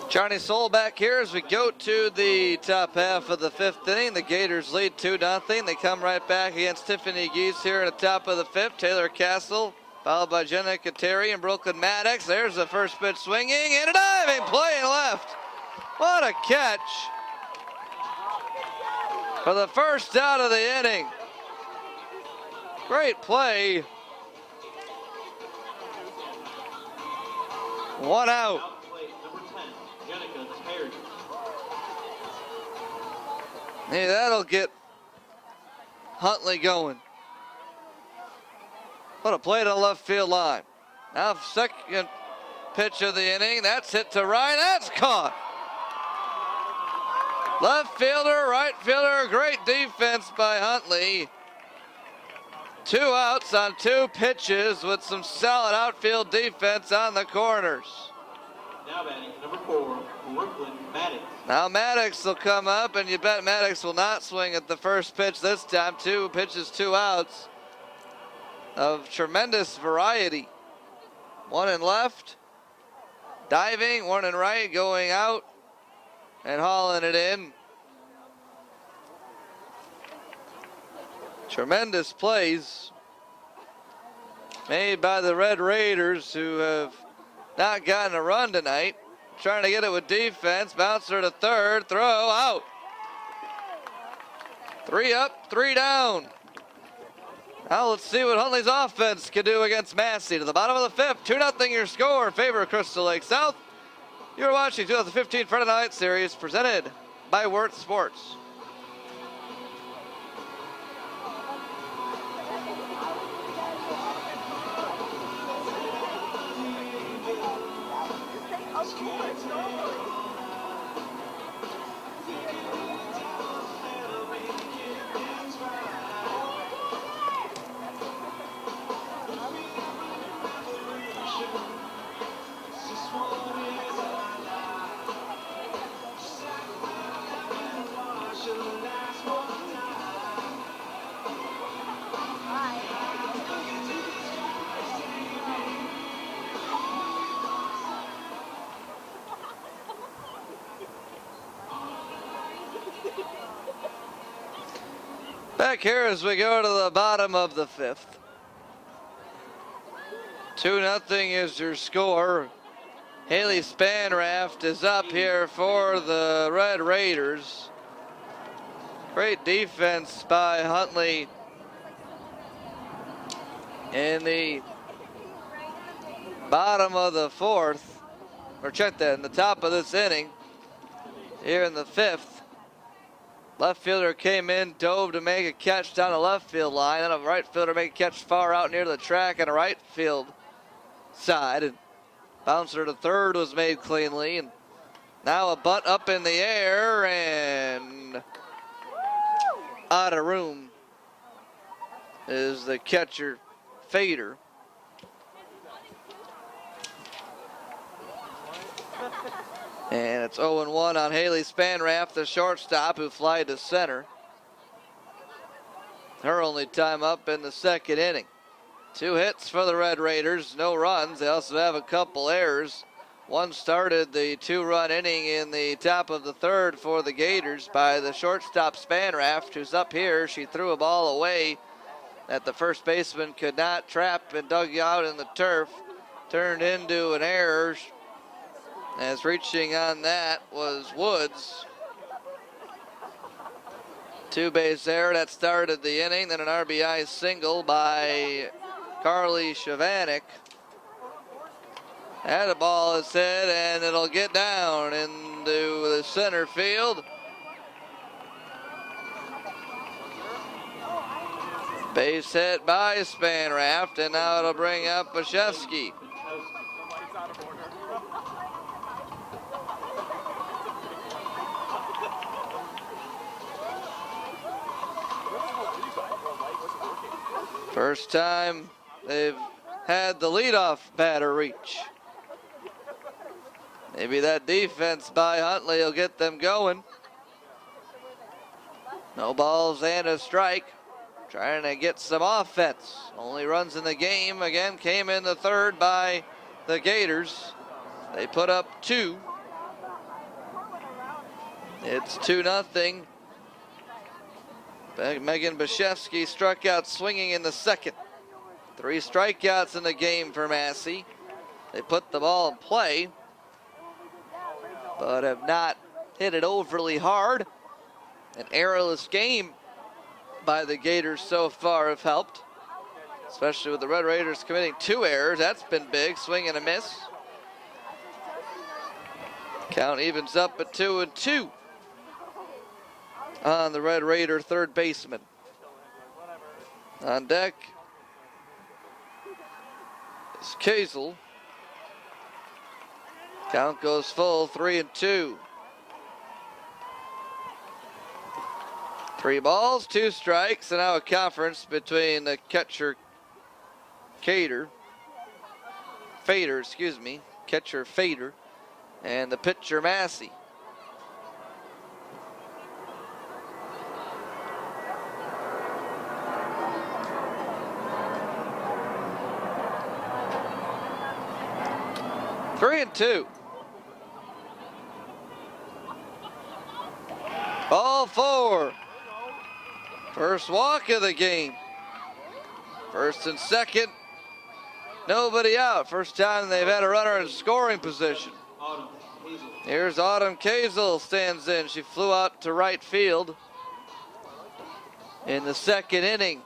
Johnny Soul back here as we go to the top half of the 5th inning. The Gators lead 2-0. They come right back against Tiffany Geese here at the top of the 5th. Taylor Castle, followed by Jenna Kateri and Brooklyn Maddox. There's the first pitch swinging and a diving play in left. What a catch for the first out of the inning. Great play. 1 out. Hey, that'll get Huntley going. What a play to the left field line. Now second pitch of the inning. That's hit to right. That's caught. Left fielder, right fielder. Great defense by Huntley 2 outs on 2 pitches with some solid outfield defense on the corners. Now batting number 4, Brooklyn Maddox. Now Maddox will come up, and you bet Maddox will not swing at the first pitch this time. 2 pitches, 2 outs of tremendous variety. 1 in left, diving, 1 in right, going out and hauling it in. Tremendous plays made by the Red Raiders, who have not gotten a run tonight. Trying to get it with defense. Bouncer to third. Throw out. 3 up, 3 down. Now let's see what Huntley's offense can do against Massey. To the bottom of the 5th. 2-0 your score in favor of Crystal Lake South. You're watching 2015 Friday Night Series presented by Worth Sports. Back here as we go to the bottom of the 5th. 2-0 is your score. Haley Spanraft is up here for the Red Raiders. Great defense by Huntley in the bottom of the 4th. Or check that, in the top of this inning. Here in the 5th. Left fielder came in, dove to make a catch down the left field line. Then a right fielder make a catch far out near the track on the right field side. And bouncer to third was made cleanly. And now a bunt up in the air and out of room is the catcher, Fader. And it's 0-1 on Haley Spanraft, the shortstop, who flied to center. Her only time up in the 2nd inning. 2 hits for the Red Raiders, no runs. They also have a couple errors. One started the 2-run inning in the top of the 3rd for the Gators by the shortstop Spanraft, who's up here. She threw a ball away that the first baseman could not trap and dug out in the turf. Turned into an error, as reaching on that was Woods. 2-base error that started the inning, then an RBI single by Carly Shavanik. And the ball is hit, and it'll get down into the center field. Base hit by Spanraft, and now it'll bring up Bashevsky. First time they've had the leadoff batter reach. Maybe that defense by Huntley will get them going. No balls and a strike. Trying to get some offense. Only runs in the game again came in the 3rd by the Gators. They put up 2. It's 2-0. Megan Bashevsky struck out swinging in the 2nd. 3 strikeouts in the game for Massey. They put the ball in play, but have not hit it overly hard. An errorless game by the Gators so far have helped, especially with the Red Raiders committing 2 errors. That's been big. Swing and a miss. Count evens up at 2-2 on the Red Raider 3rd baseman. On deck is Kazel. Count goes full, 3-2. 3 balls, 2 strikes, and now a conference between the catcher Fader, catcher Fader, and the pitcher Massey. Three and 2. Ball 4. First walk of the game. First and second. Nobody out. First time they've had a runner in scoring position. Here's Autumn Kazel stands in. She flew out to right field in the second inning.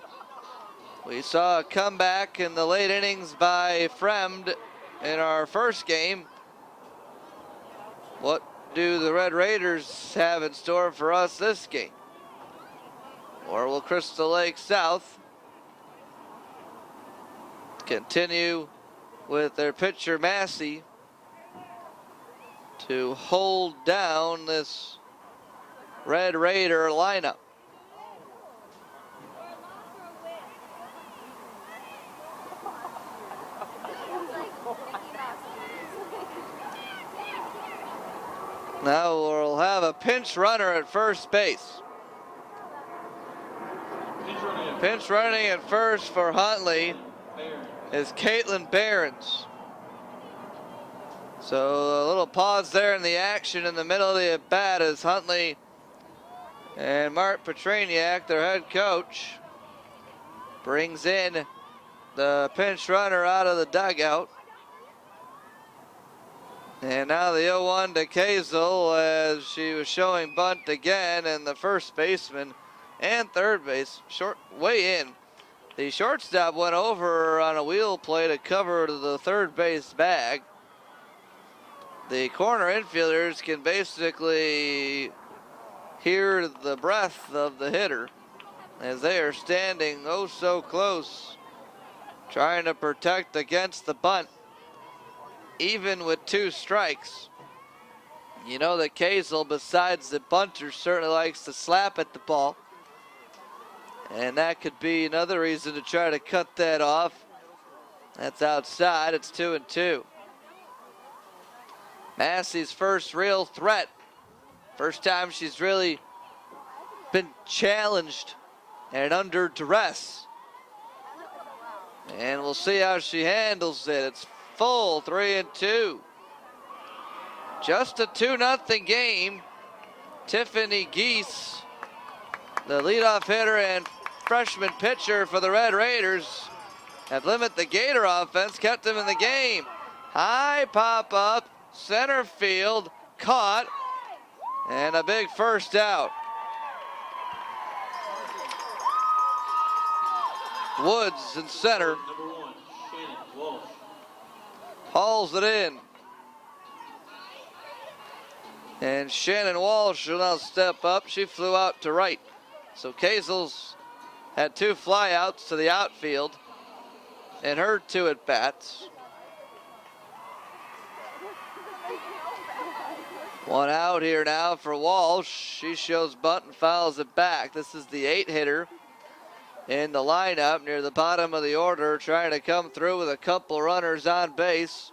We saw a comeback in the late innings by Fremd in our first game. What do the Red Raiders have in store for us this game? Or will Crystal Lake South continue with their pitcher Massey to hold down this Red Raider lineup? Now we'll have a pinch runner at first base. Pinch running at first for Huntley is Caitlin Behrens. So a little pause there in the action in the middle of the at-bat as Huntley and Mark Petraniak, their head coach, brings in the pinch runner out of the dugout. And now the 0-1 to Kazel as she was showing bunt again, and the first baseman and third base way in. The shortstop went over on a wheel play to cover the third base bag. The corner infielders can basically hear the breath of the hitter as they are standing oh so close, trying to protect against the bunt. Even with 2 strikes, you know that Kazel, besides the bunter, certainly likes to slap at the ball. And that could be another reason to try to cut that off. That's outside. It's 2-2. Massey's first real threat. First time she's really been challenged and under duress. And we'll see how she handles it. It's full 3-2. Just a 2-0 game. Tiffany Geese, the leadoff hitter and freshman pitcher for the Red Raiders, have limited the Gator offense, kept them in the game. High pop up, center field, caught, and a big first out. Woods in center. Hauls it in. And Shannon Walsh will now step up. She flew out to right. So Kazel's had 2 flyouts to the outfield in her 2 at-bats. 1 out here now for Walsh. She shows bunt and fouls it back. This is the 8-hitter in the lineup near the bottom of the order, trying to come through with a couple runners on base.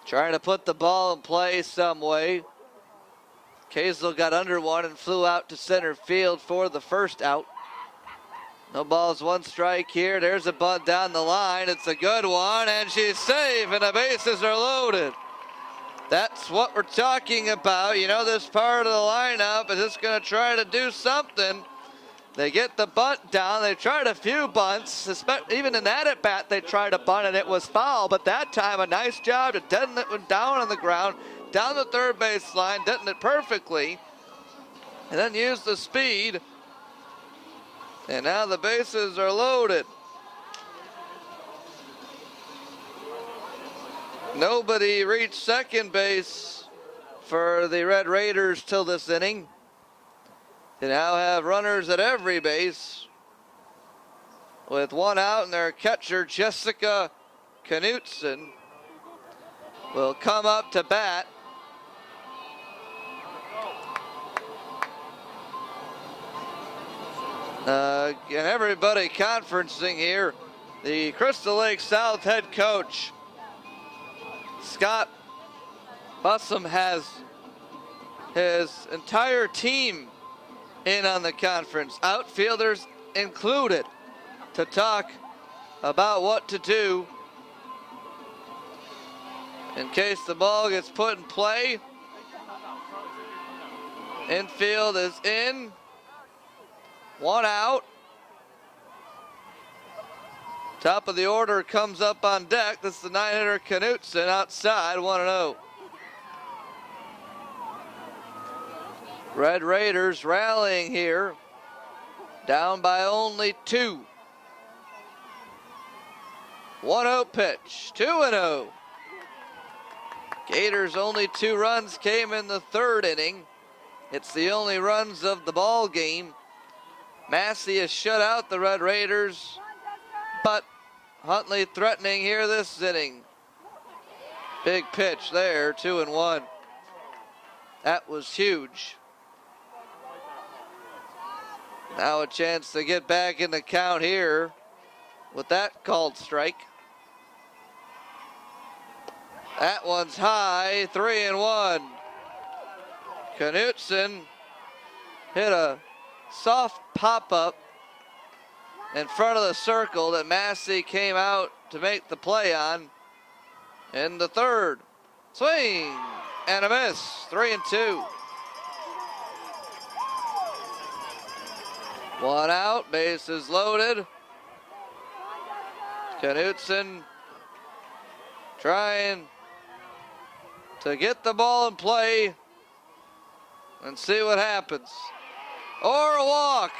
Trying to put the ball in play some way. Kazel got under one and flew out to center field for the first out. No balls, 1 strike here. There's a bunt down the line. It's a good one, and she's safe, and the bases are loaded. That's what we're talking about. You know, this part of the lineup is just going to try to do something. They get the bunt down. They tried a few bunts. Even in that at-bat, they tried a bunt, and it was foul. But that time, a nice job to deaden it when down on the ground, down the third base line, deaden it perfectly, and then use the speed. And now the bases are loaded. Nobody reached second base for the Red Raiders till this inning. They now have runners at every base with 1 out, and their catcher, Jessica Knutson, will come up to bat. And everybody conferencing here. The Crystal Lake South head coach, Scott Bussum, has his entire team in on the conference, outfielders included, to talk about what to do in case the ball gets put in play. Infield is in. 1 out. Top of the order comes up on deck. This is the 9-hitter Knutson outside, 1-0. Red Raiders rallying here, down by only 2. 1-0 pitch, 2-0. Gators' only 2 runs came in the 3rd inning. It's the only runs of the ball game. Massey has shut out the Red Raiders, but Huntley threatening here this inning. Big pitch there, 2-1. That was huge. Now a chance to get back in the count here with that called strike. That one's high, 3-1. Knutson hit a soft pop-up in front of the circle that Massey came out to make the play on in the 3rd. Swing and a miss, 3-2. 1 out, bases loaded. Knutson trying to get the ball in play and see what happens. Or a walk.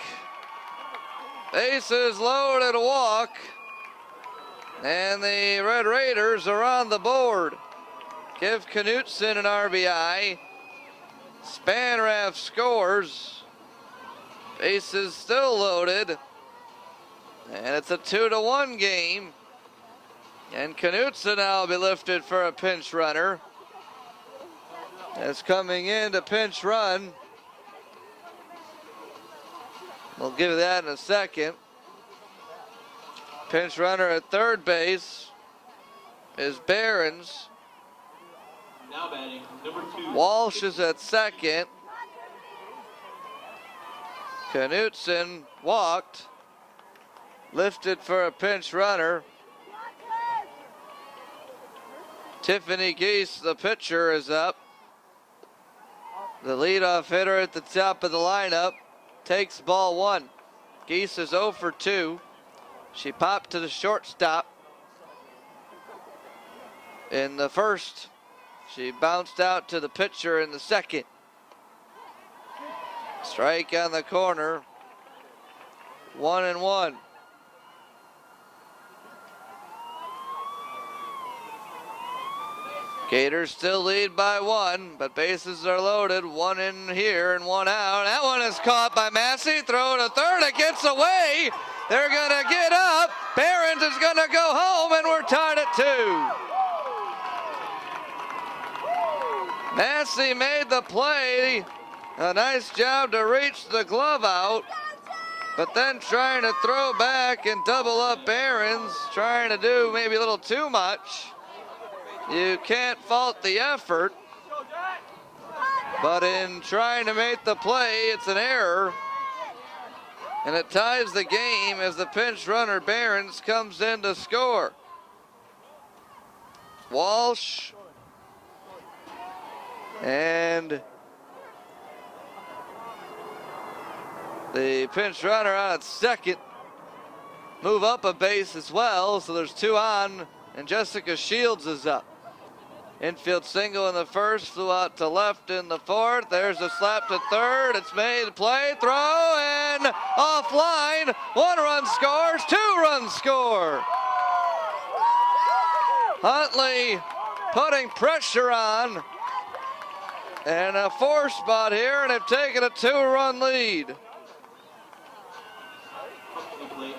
Bases loaded, a walk. And the Red Raiders are on the board. Give Knutson an RBI. Spanraff scores. Bases still loaded. And it's a 2-1 game. And Knutson now will be lifted for a pinch runner. As coming in to pinch run. We'll give you that in a second. Pinch runner at 3rd base is Behrens. Now batting, number 2. Walsh is at 2nd. Knutson walked. Lifted for a pinch runner. Tiffany Geese, the pitcher, is up. The leadoff hitter at the top of the lineup takes ball 1. Geese is 0 for 2. She popped to the shortstop in the 1st. She bounced out to the pitcher in the 2nd. Strike on the corner. 1-1. Gators still lead by 1, but bases are loaded. 1 in here and 1 out. That one is caught by Massey. Throw to 3rd. It gets away. They're going to get up. Behrens is going to go home, and we're tied at 2. Massey made the play. A nice job to reach the glove out, but then trying to throw back and double up Behrens, trying to do maybe a little too much. You can't fault the effort, but in trying to make the play, it's an error. And it ties the game as the pinch runner Behrens comes in to score. Walsh and the pinch runner on at 2nd move up a base as well, so there's 2 on, and Jessica Shields is up. Infield single in the 1st, flew out to left in the 4th. There's a slap to 3rd. It's made, play, throw, and offline. 1 run scores, 2 runs score. Huntley putting pressure on. And a 4 spot here, and they've taken a 2-run lead.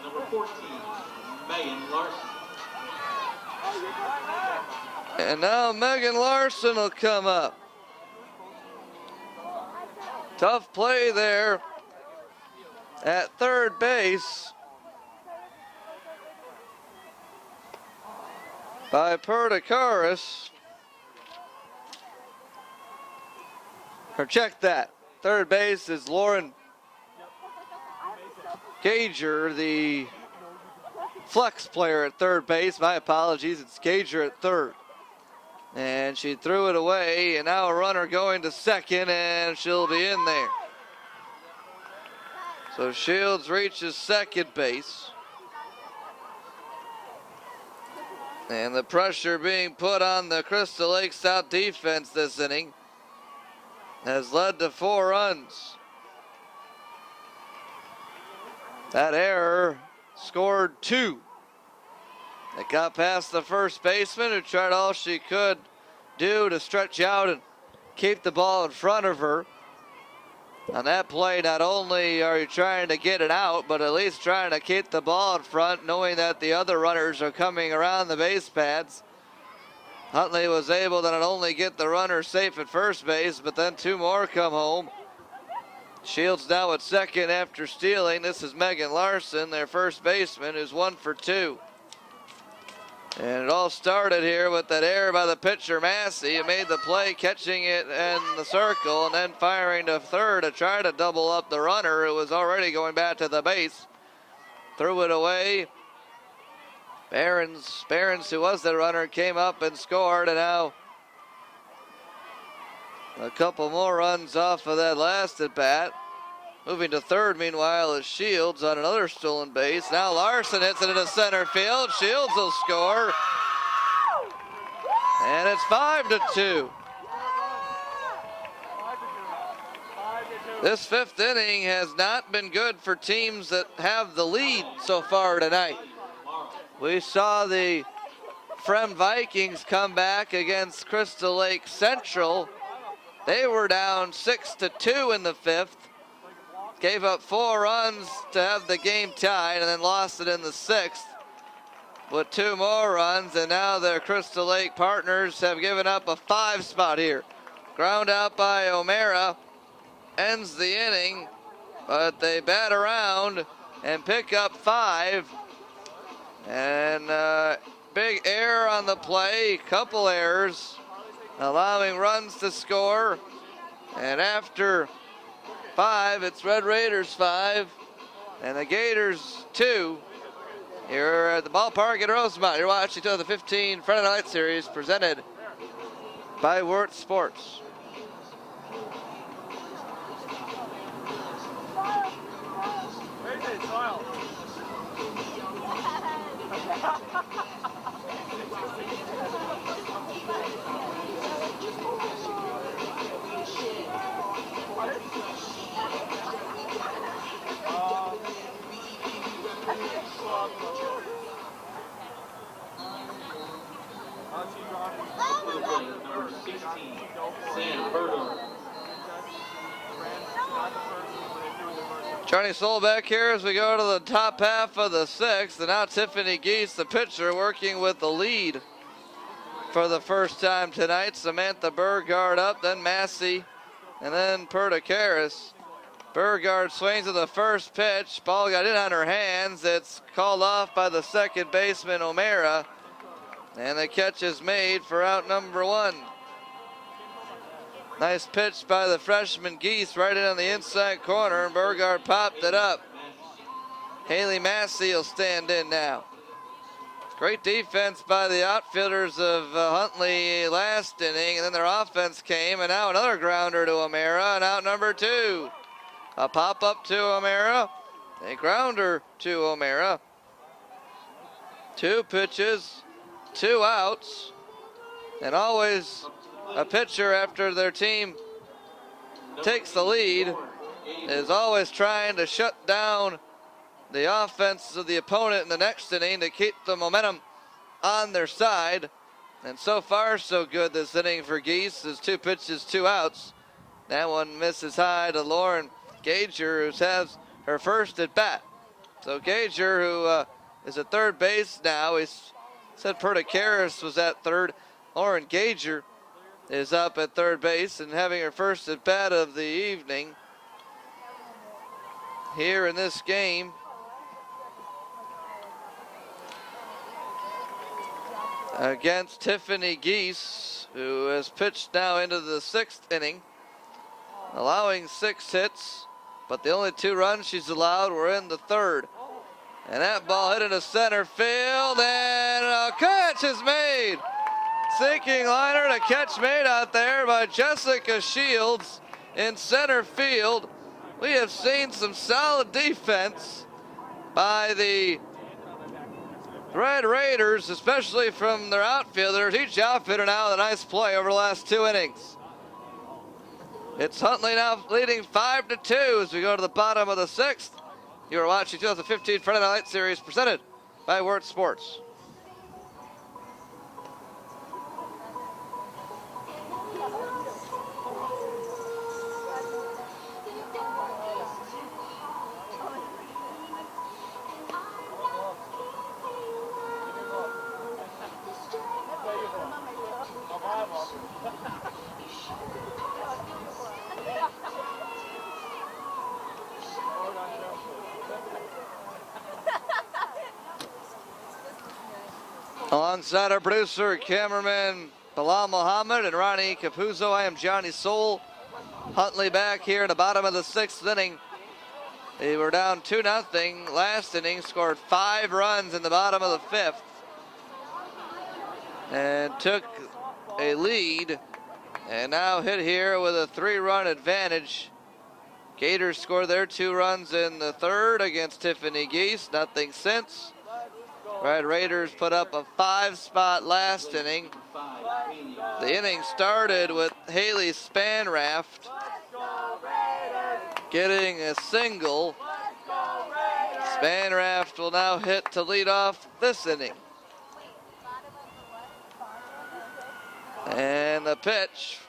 Number 14, Megan Larson. And now Megan Larson will come up. Tough play there. at third base by Perdicaris. Or check that. Third base is Lauren Gager, the flex player at third base. My apologies, it's Gager at third. And she threw it away, and now a runner going to second, and she'll be in there. So Shields reaches second base. And the pressure being put on the Crystal Lake South defense this inning has led to 4 runs. That error scored 2. It got past the first baseman, who tried all she could do to stretch out and keep the ball in front of her. On that play, not only are you trying to get it out, but at least trying to keep the ball in front, knowing that the other runners are coming around the base paths. Huntley was able to not only get the runner safe at first base, but then 2 more come home. Shields now at second after stealing. This is Megan Larson, their first baseman, who's 1 for 2. And it all started here with that error by the pitcher, Massey, who made the play, catching it in the circle and then firing to third to try to double up the runner, who was already going back to the base. Threw it away. Behrens, who was the runner, came up and scored, and now a couple more runs off of that last at bat. Moving to third, meanwhile, is Shields on another stolen base. Now Larson hits it into center field. Shields will score. And it's 5-2. This 5th inning has not been good for teams that have the lead so far tonight. We saw the Frem Vikings come back against Crystal Lake Central. They were down 6-2 in the 5th. Gave up 4 runs to have the game tied and then lost it in the 6th with 2 more runs, and now their Crystal Lake partners have given up a 5 spot here. Ground out by O'Mara ends the inning, but they bat around and pick up 5. And big error on the play, couple errors, allowing runs to score. And after 5, it's Red Raiders 5 and the Gators 2. Here at the ballpark at Rosemont. You're watching 2015 Friday Night Series presented by Wirtz Sports. Number 16, Sam Burdo. Johnny Solbeck here as we go to the top half of the 6th. And now Tiffany Geese, the pitcher, working with the lead for the first time tonight. Samantha Burgard up, then Massey, and then Perdicaris. Burgard swings to the first pitch. Ball got in on her hands. It's called off by the second baseman, O'Mara. And the catch is made for out number 1. Nice pitch by the freshman Geese right in on the inside corner, and Burgard popped it up. Haley Massey will stand in now. Great defense by the outfielders of Huntley last inning, and then their offense came, and now another grounder to O'Mara, and out number 2. A pop-up to O'Mara, a grounder to O'Mara. 2 pitches, 2 outs, and always a pitcher after their team takes the lead is always trying to shut down the offense of the opponent in the next inning to keep the momentum on their side. And so far, so good this inning for Geese. Is 2 pitches, 2 outs. That one misses high to Lauren Gager, who has her first at bat. So Gager, who is at third base now. He said Perdicaris was at third. Lauren Gager is up at third base and having her first at bat of the evening. here in this game. Against Tiffany Geese, who has pitched now into the 6th inning, allowing 6 hits, but the only 2 runs she's allowed were in the 3rd. And that ball hit into center field, and a catch is made. Sinking liner, and a catch made out there by Jessica Shields in center field. We have seen some solid defense by the Red Raiders, especially from their outfielders. Each outfielder now with a nice play over the last 2 innings. It's Huntley now leading 5-2 as we go to the bottom of the 6th. You are watching 2015 Friday Night Light Series presented by Word Sports. Alongside our producer, cameraman Bilal Muhammad and Ronnie Capuzzo, I am Johnny Soul. Huntley back here in the bottom of the 6th inning. They were down 2-0 last inning, scored 5 runs in the bottom of the 5th, and took a lead, and now hit here with a 3-run advantage. Gators scored their 2 runs in the 3rd against Tiffany Geese, nothing since. Red Raiders put up a 5-spot last inning. The inning started with Haley Spanraft getting a single. Spanraft will now hit to lead off this inning. And the pitch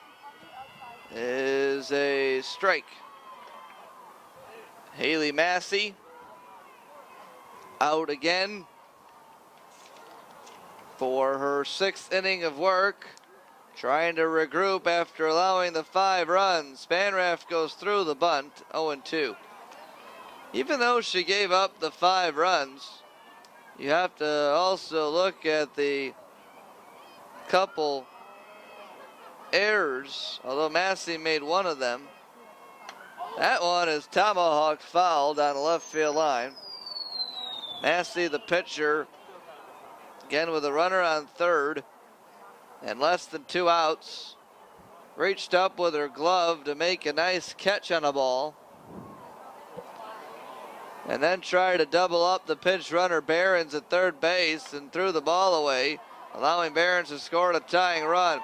is a strike. Haley Massey out again for her 6th inning of work, trying to regroup after allowing the 5 runs. Spanraft goes through the bunt, 0-2. Even though she gave up the 5 runs, you have to also look at the couple errors, although Massey made one of them. That one is tomahawk foul down the left field line. Massey, the pitcher, again with a runner on 3rd and less than 2 outs, reached up with her glove to make a nice catch on a ball, and then tried to double up the pinch runner Behrens at 3rd base and threw the ball away, allowing Behrens to score a tying run.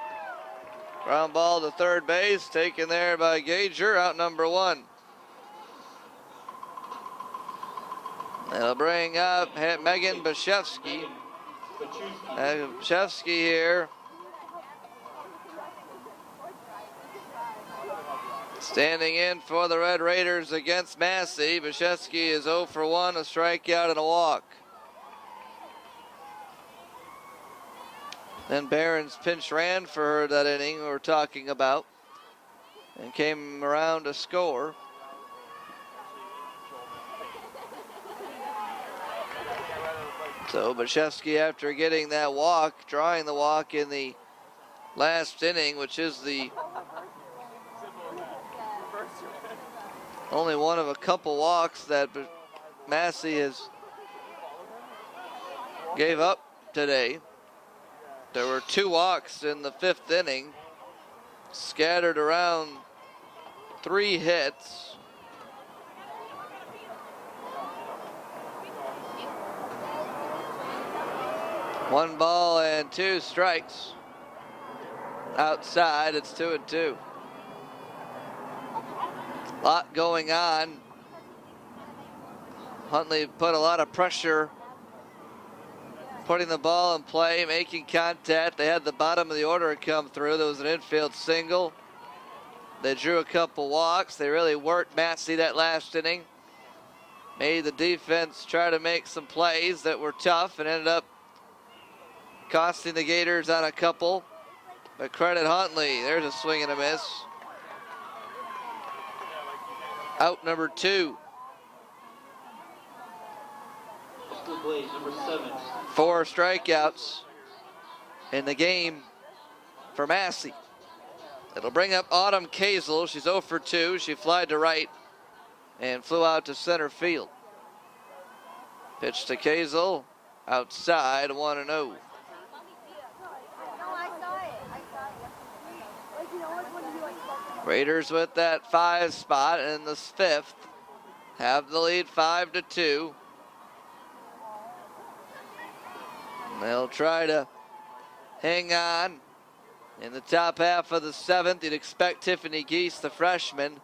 Ground ball to 3rd base, taken there by Gager, out number 1. They'll bring up Megan Bashevsky. Bashevsky here, standing in for the Red Raiders against Massey. Bashevsky is 0 for 1, a strikeout and a walk. Then Behrens pinch ran for her that inning we were talking about and came around to score. So Bashevsky, after getting that walk, drawing the walk in the last inning, which is the only one of a couple walks that Massey has gave up today. There were 2 walks in the 5th inning, scattered around 3 hits. One ball and 2 strikes. Outside, it's 2-2. A lot going on. Huntley put a lot of pressure, putting the ball in play, making contact. They had the bottom of the order come through. There was an infield single. They drew a couple walks. They really worked Massey that last inning. Made the defense try to make some plays that were tough and ended up costing the Gators on a couple. But credit Huntley. There's a swing and a miss. Out number 2. to the plate, number 7. 4 strikeouts in the game for Massey. It'll bring up Autumn Kazel. She's 0 for 2. She flied to right and flew out to center field. Pitch to Kazel, outside, 1-0. Raiders with that 5 spot in the 5th have the lead 5-2. They'll try to hang on in the top half of the 7th. You'd expect Tiffany Geese, the freshman,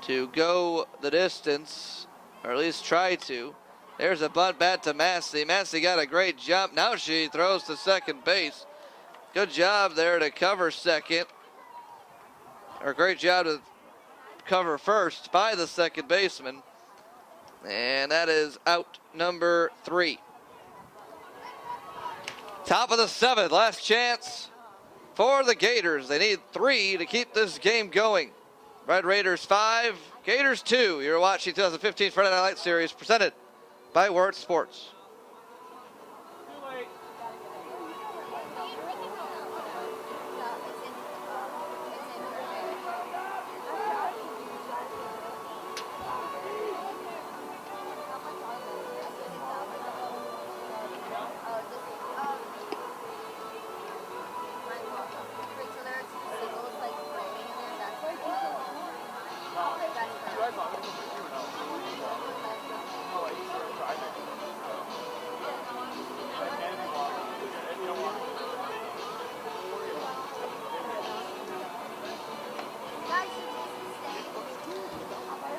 to go the distance, or at least try to. There's a bunt bat to Massey. Massey got a great jump. Now she throws to second base. Good job there to cover second. Or great job to cover first by the second baseman. And that is out number 3. Top of the 7th, last chance for the Gators. They need 3 to keep this game going. Red Raiders 5, Gators 2. You're watching 2015 Friday Night Lights Series presented by Wirt Sports.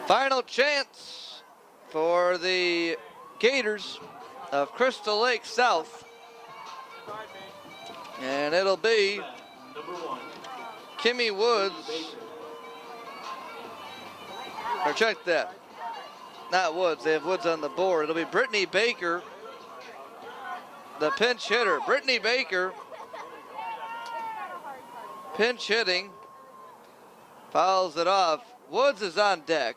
Final chance for the Gators of Crystal Lake South. And it'll be Number 1. Kimmy Woods. Or check that. Not Woods. They have Woods on the board. It'll be Brittany Baker, the pinch hitter. Brittany Baker, pinch hitting, fouls it off. Woods is on deck.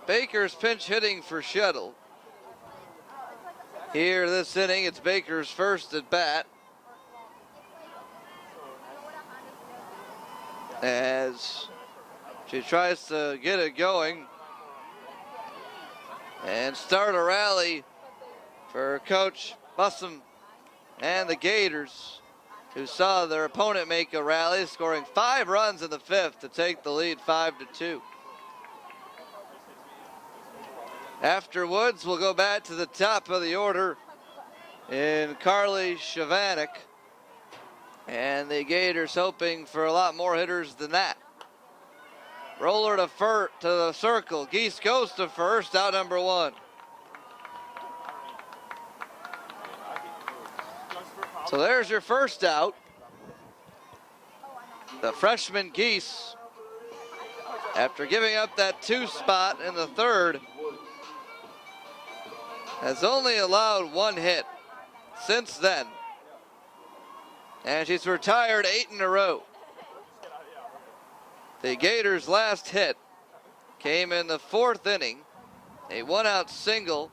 Baker's pinch hitting for Shettle. Here this inning, it's Baker's first at bat, as she tries to get it going and start a rally for Coach Bussum and the Gators, who saw their opponent make a rally, scoring 5 runs in the 5th to take the lead 5-2. After Woods, we'll go back to the top of the order in Carly Shavanek. And the Gators hoping for a lot more hitters than that. Roller to the circle. Geese goes to first, out number 1. So there's your first out. The freshman Geese, after giving up that 2 spot in the 3rd, has only allowed 1 hit since then. And she's retired 8 in a row. The Gators' last hit came in the 4th inning. A 1-out single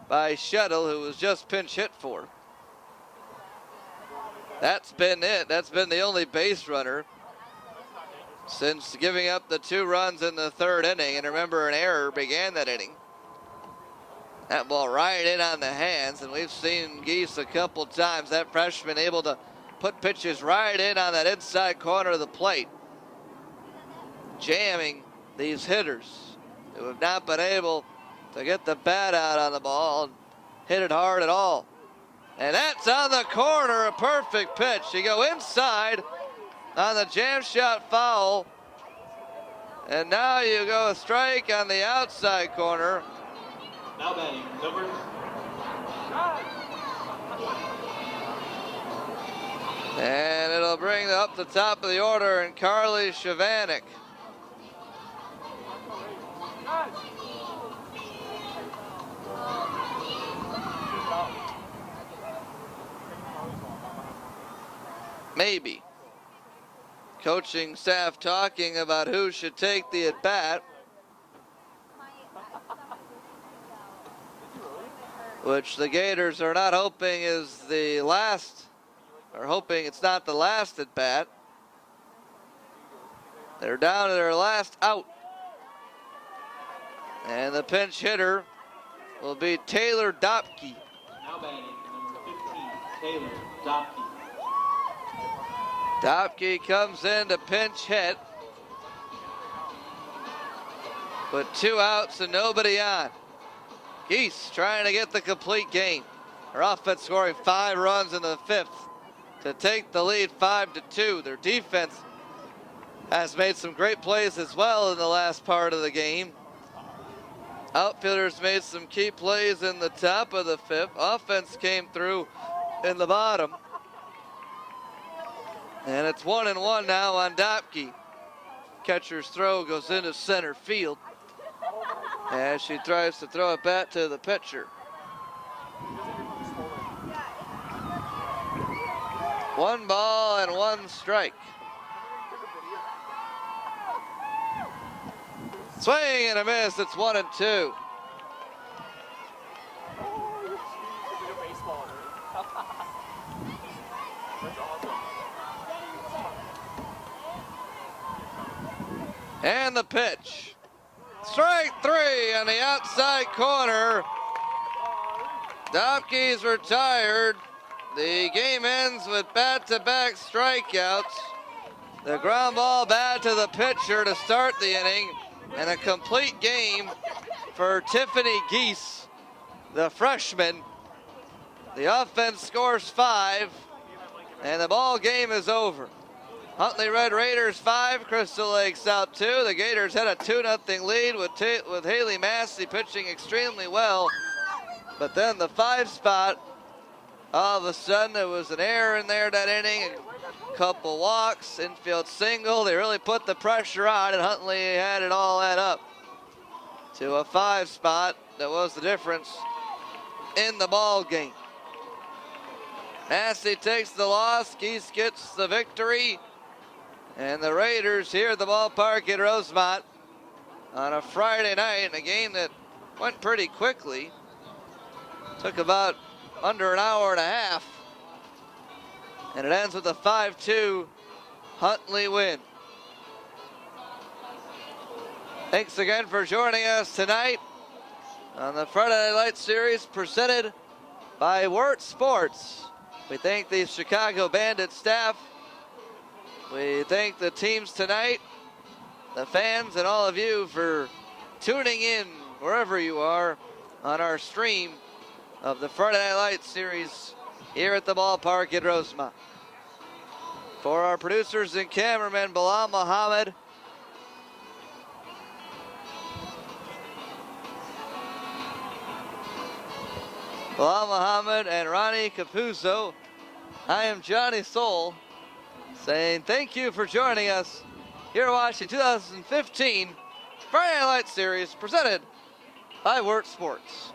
by Shettle, who was just pinch hit for. That's been it. That's been the only base runner since giving up the 2 runs in the 3rd inning. And remember, an error began that inning. That ball right in on the hands, and we've seen Geese a couple times. That freshman able to put pitches right in on that inside corner of the plate, jamming these hitters who have not been able to get the bat out on the ball and hit it hard at all. And that's on the corner, a perfect pitch. You go inside on the jam shot foul, and now you go a strike on the outside corner. Now batting, number. And it'll bring up the top of the order in Carly Shavanek. Maybe. Coaching staff talking about who should take the at-bat. which the Gators are not hoping is the last, or hoping it's not the last at bat. They're down to their last out. And the pinch hitter will be Taylor Dopke. Now batting, number 15, Taylor Dopke. Dopke comes in to pinch hit. With 2 outs and nobody on. Geese trying to get the complete game. Their offense scoring 5 runs in the 5th to take the lead 5-2. Their defense has made some great plays as well in the last part of the game. Outfielders made some key plays in the top of the 5th. Offense came through in the bottom. And it's 1-1 now on Dopke. Catcher's throw goes into center field as she tries to throw it back to the pitcher. 1 ball and 1 strike. Swing and a miss. It's 1-2. And the pitch. Strike 3 on the outside corner. Dopke's retired. The game ends with back-to-back strikeouts. The ground ball back to the pitcher to start the inning. And a complete game for Tiffany Geese, the freshman. The offense scores 5, and the ball game is over. Huntley Red Raiders 5, Crystal Lake South 2. The Gators had a 2-0 lead with Haley Massey pitching extremely well. But then the 5 spot, all of a sudden there was an error in there that inning. A couple walks, infield single. They really put the pressure on, and Huntley had it all add up to a 5 spot. That was the difference in the ball game. Massey takes the loss. Geese gets the victory. And the Raiders here at the ballpark in Rosemont on a Friday night in a game that went pretty quickly. Took about under an hour and a half. And it ends with a 5-2 Huntley win. Thanks again for joining us tonight on the Friday Night Lights series presented by Wirt Sports. We thank the Chicago Bandits staff. We thank the teams tonight, the fans, and all of you for tuning in wherever you are on our stream of the Friday Night Lights series here at the ballpark in Rosemont. For our producers and cameramen, Bilal Muhammad, and Ronnie Capuzzo, I am Johnny Soul, saying thank you for joining us here watching 2015 Friday Night Lights series presented by Wirt Sports.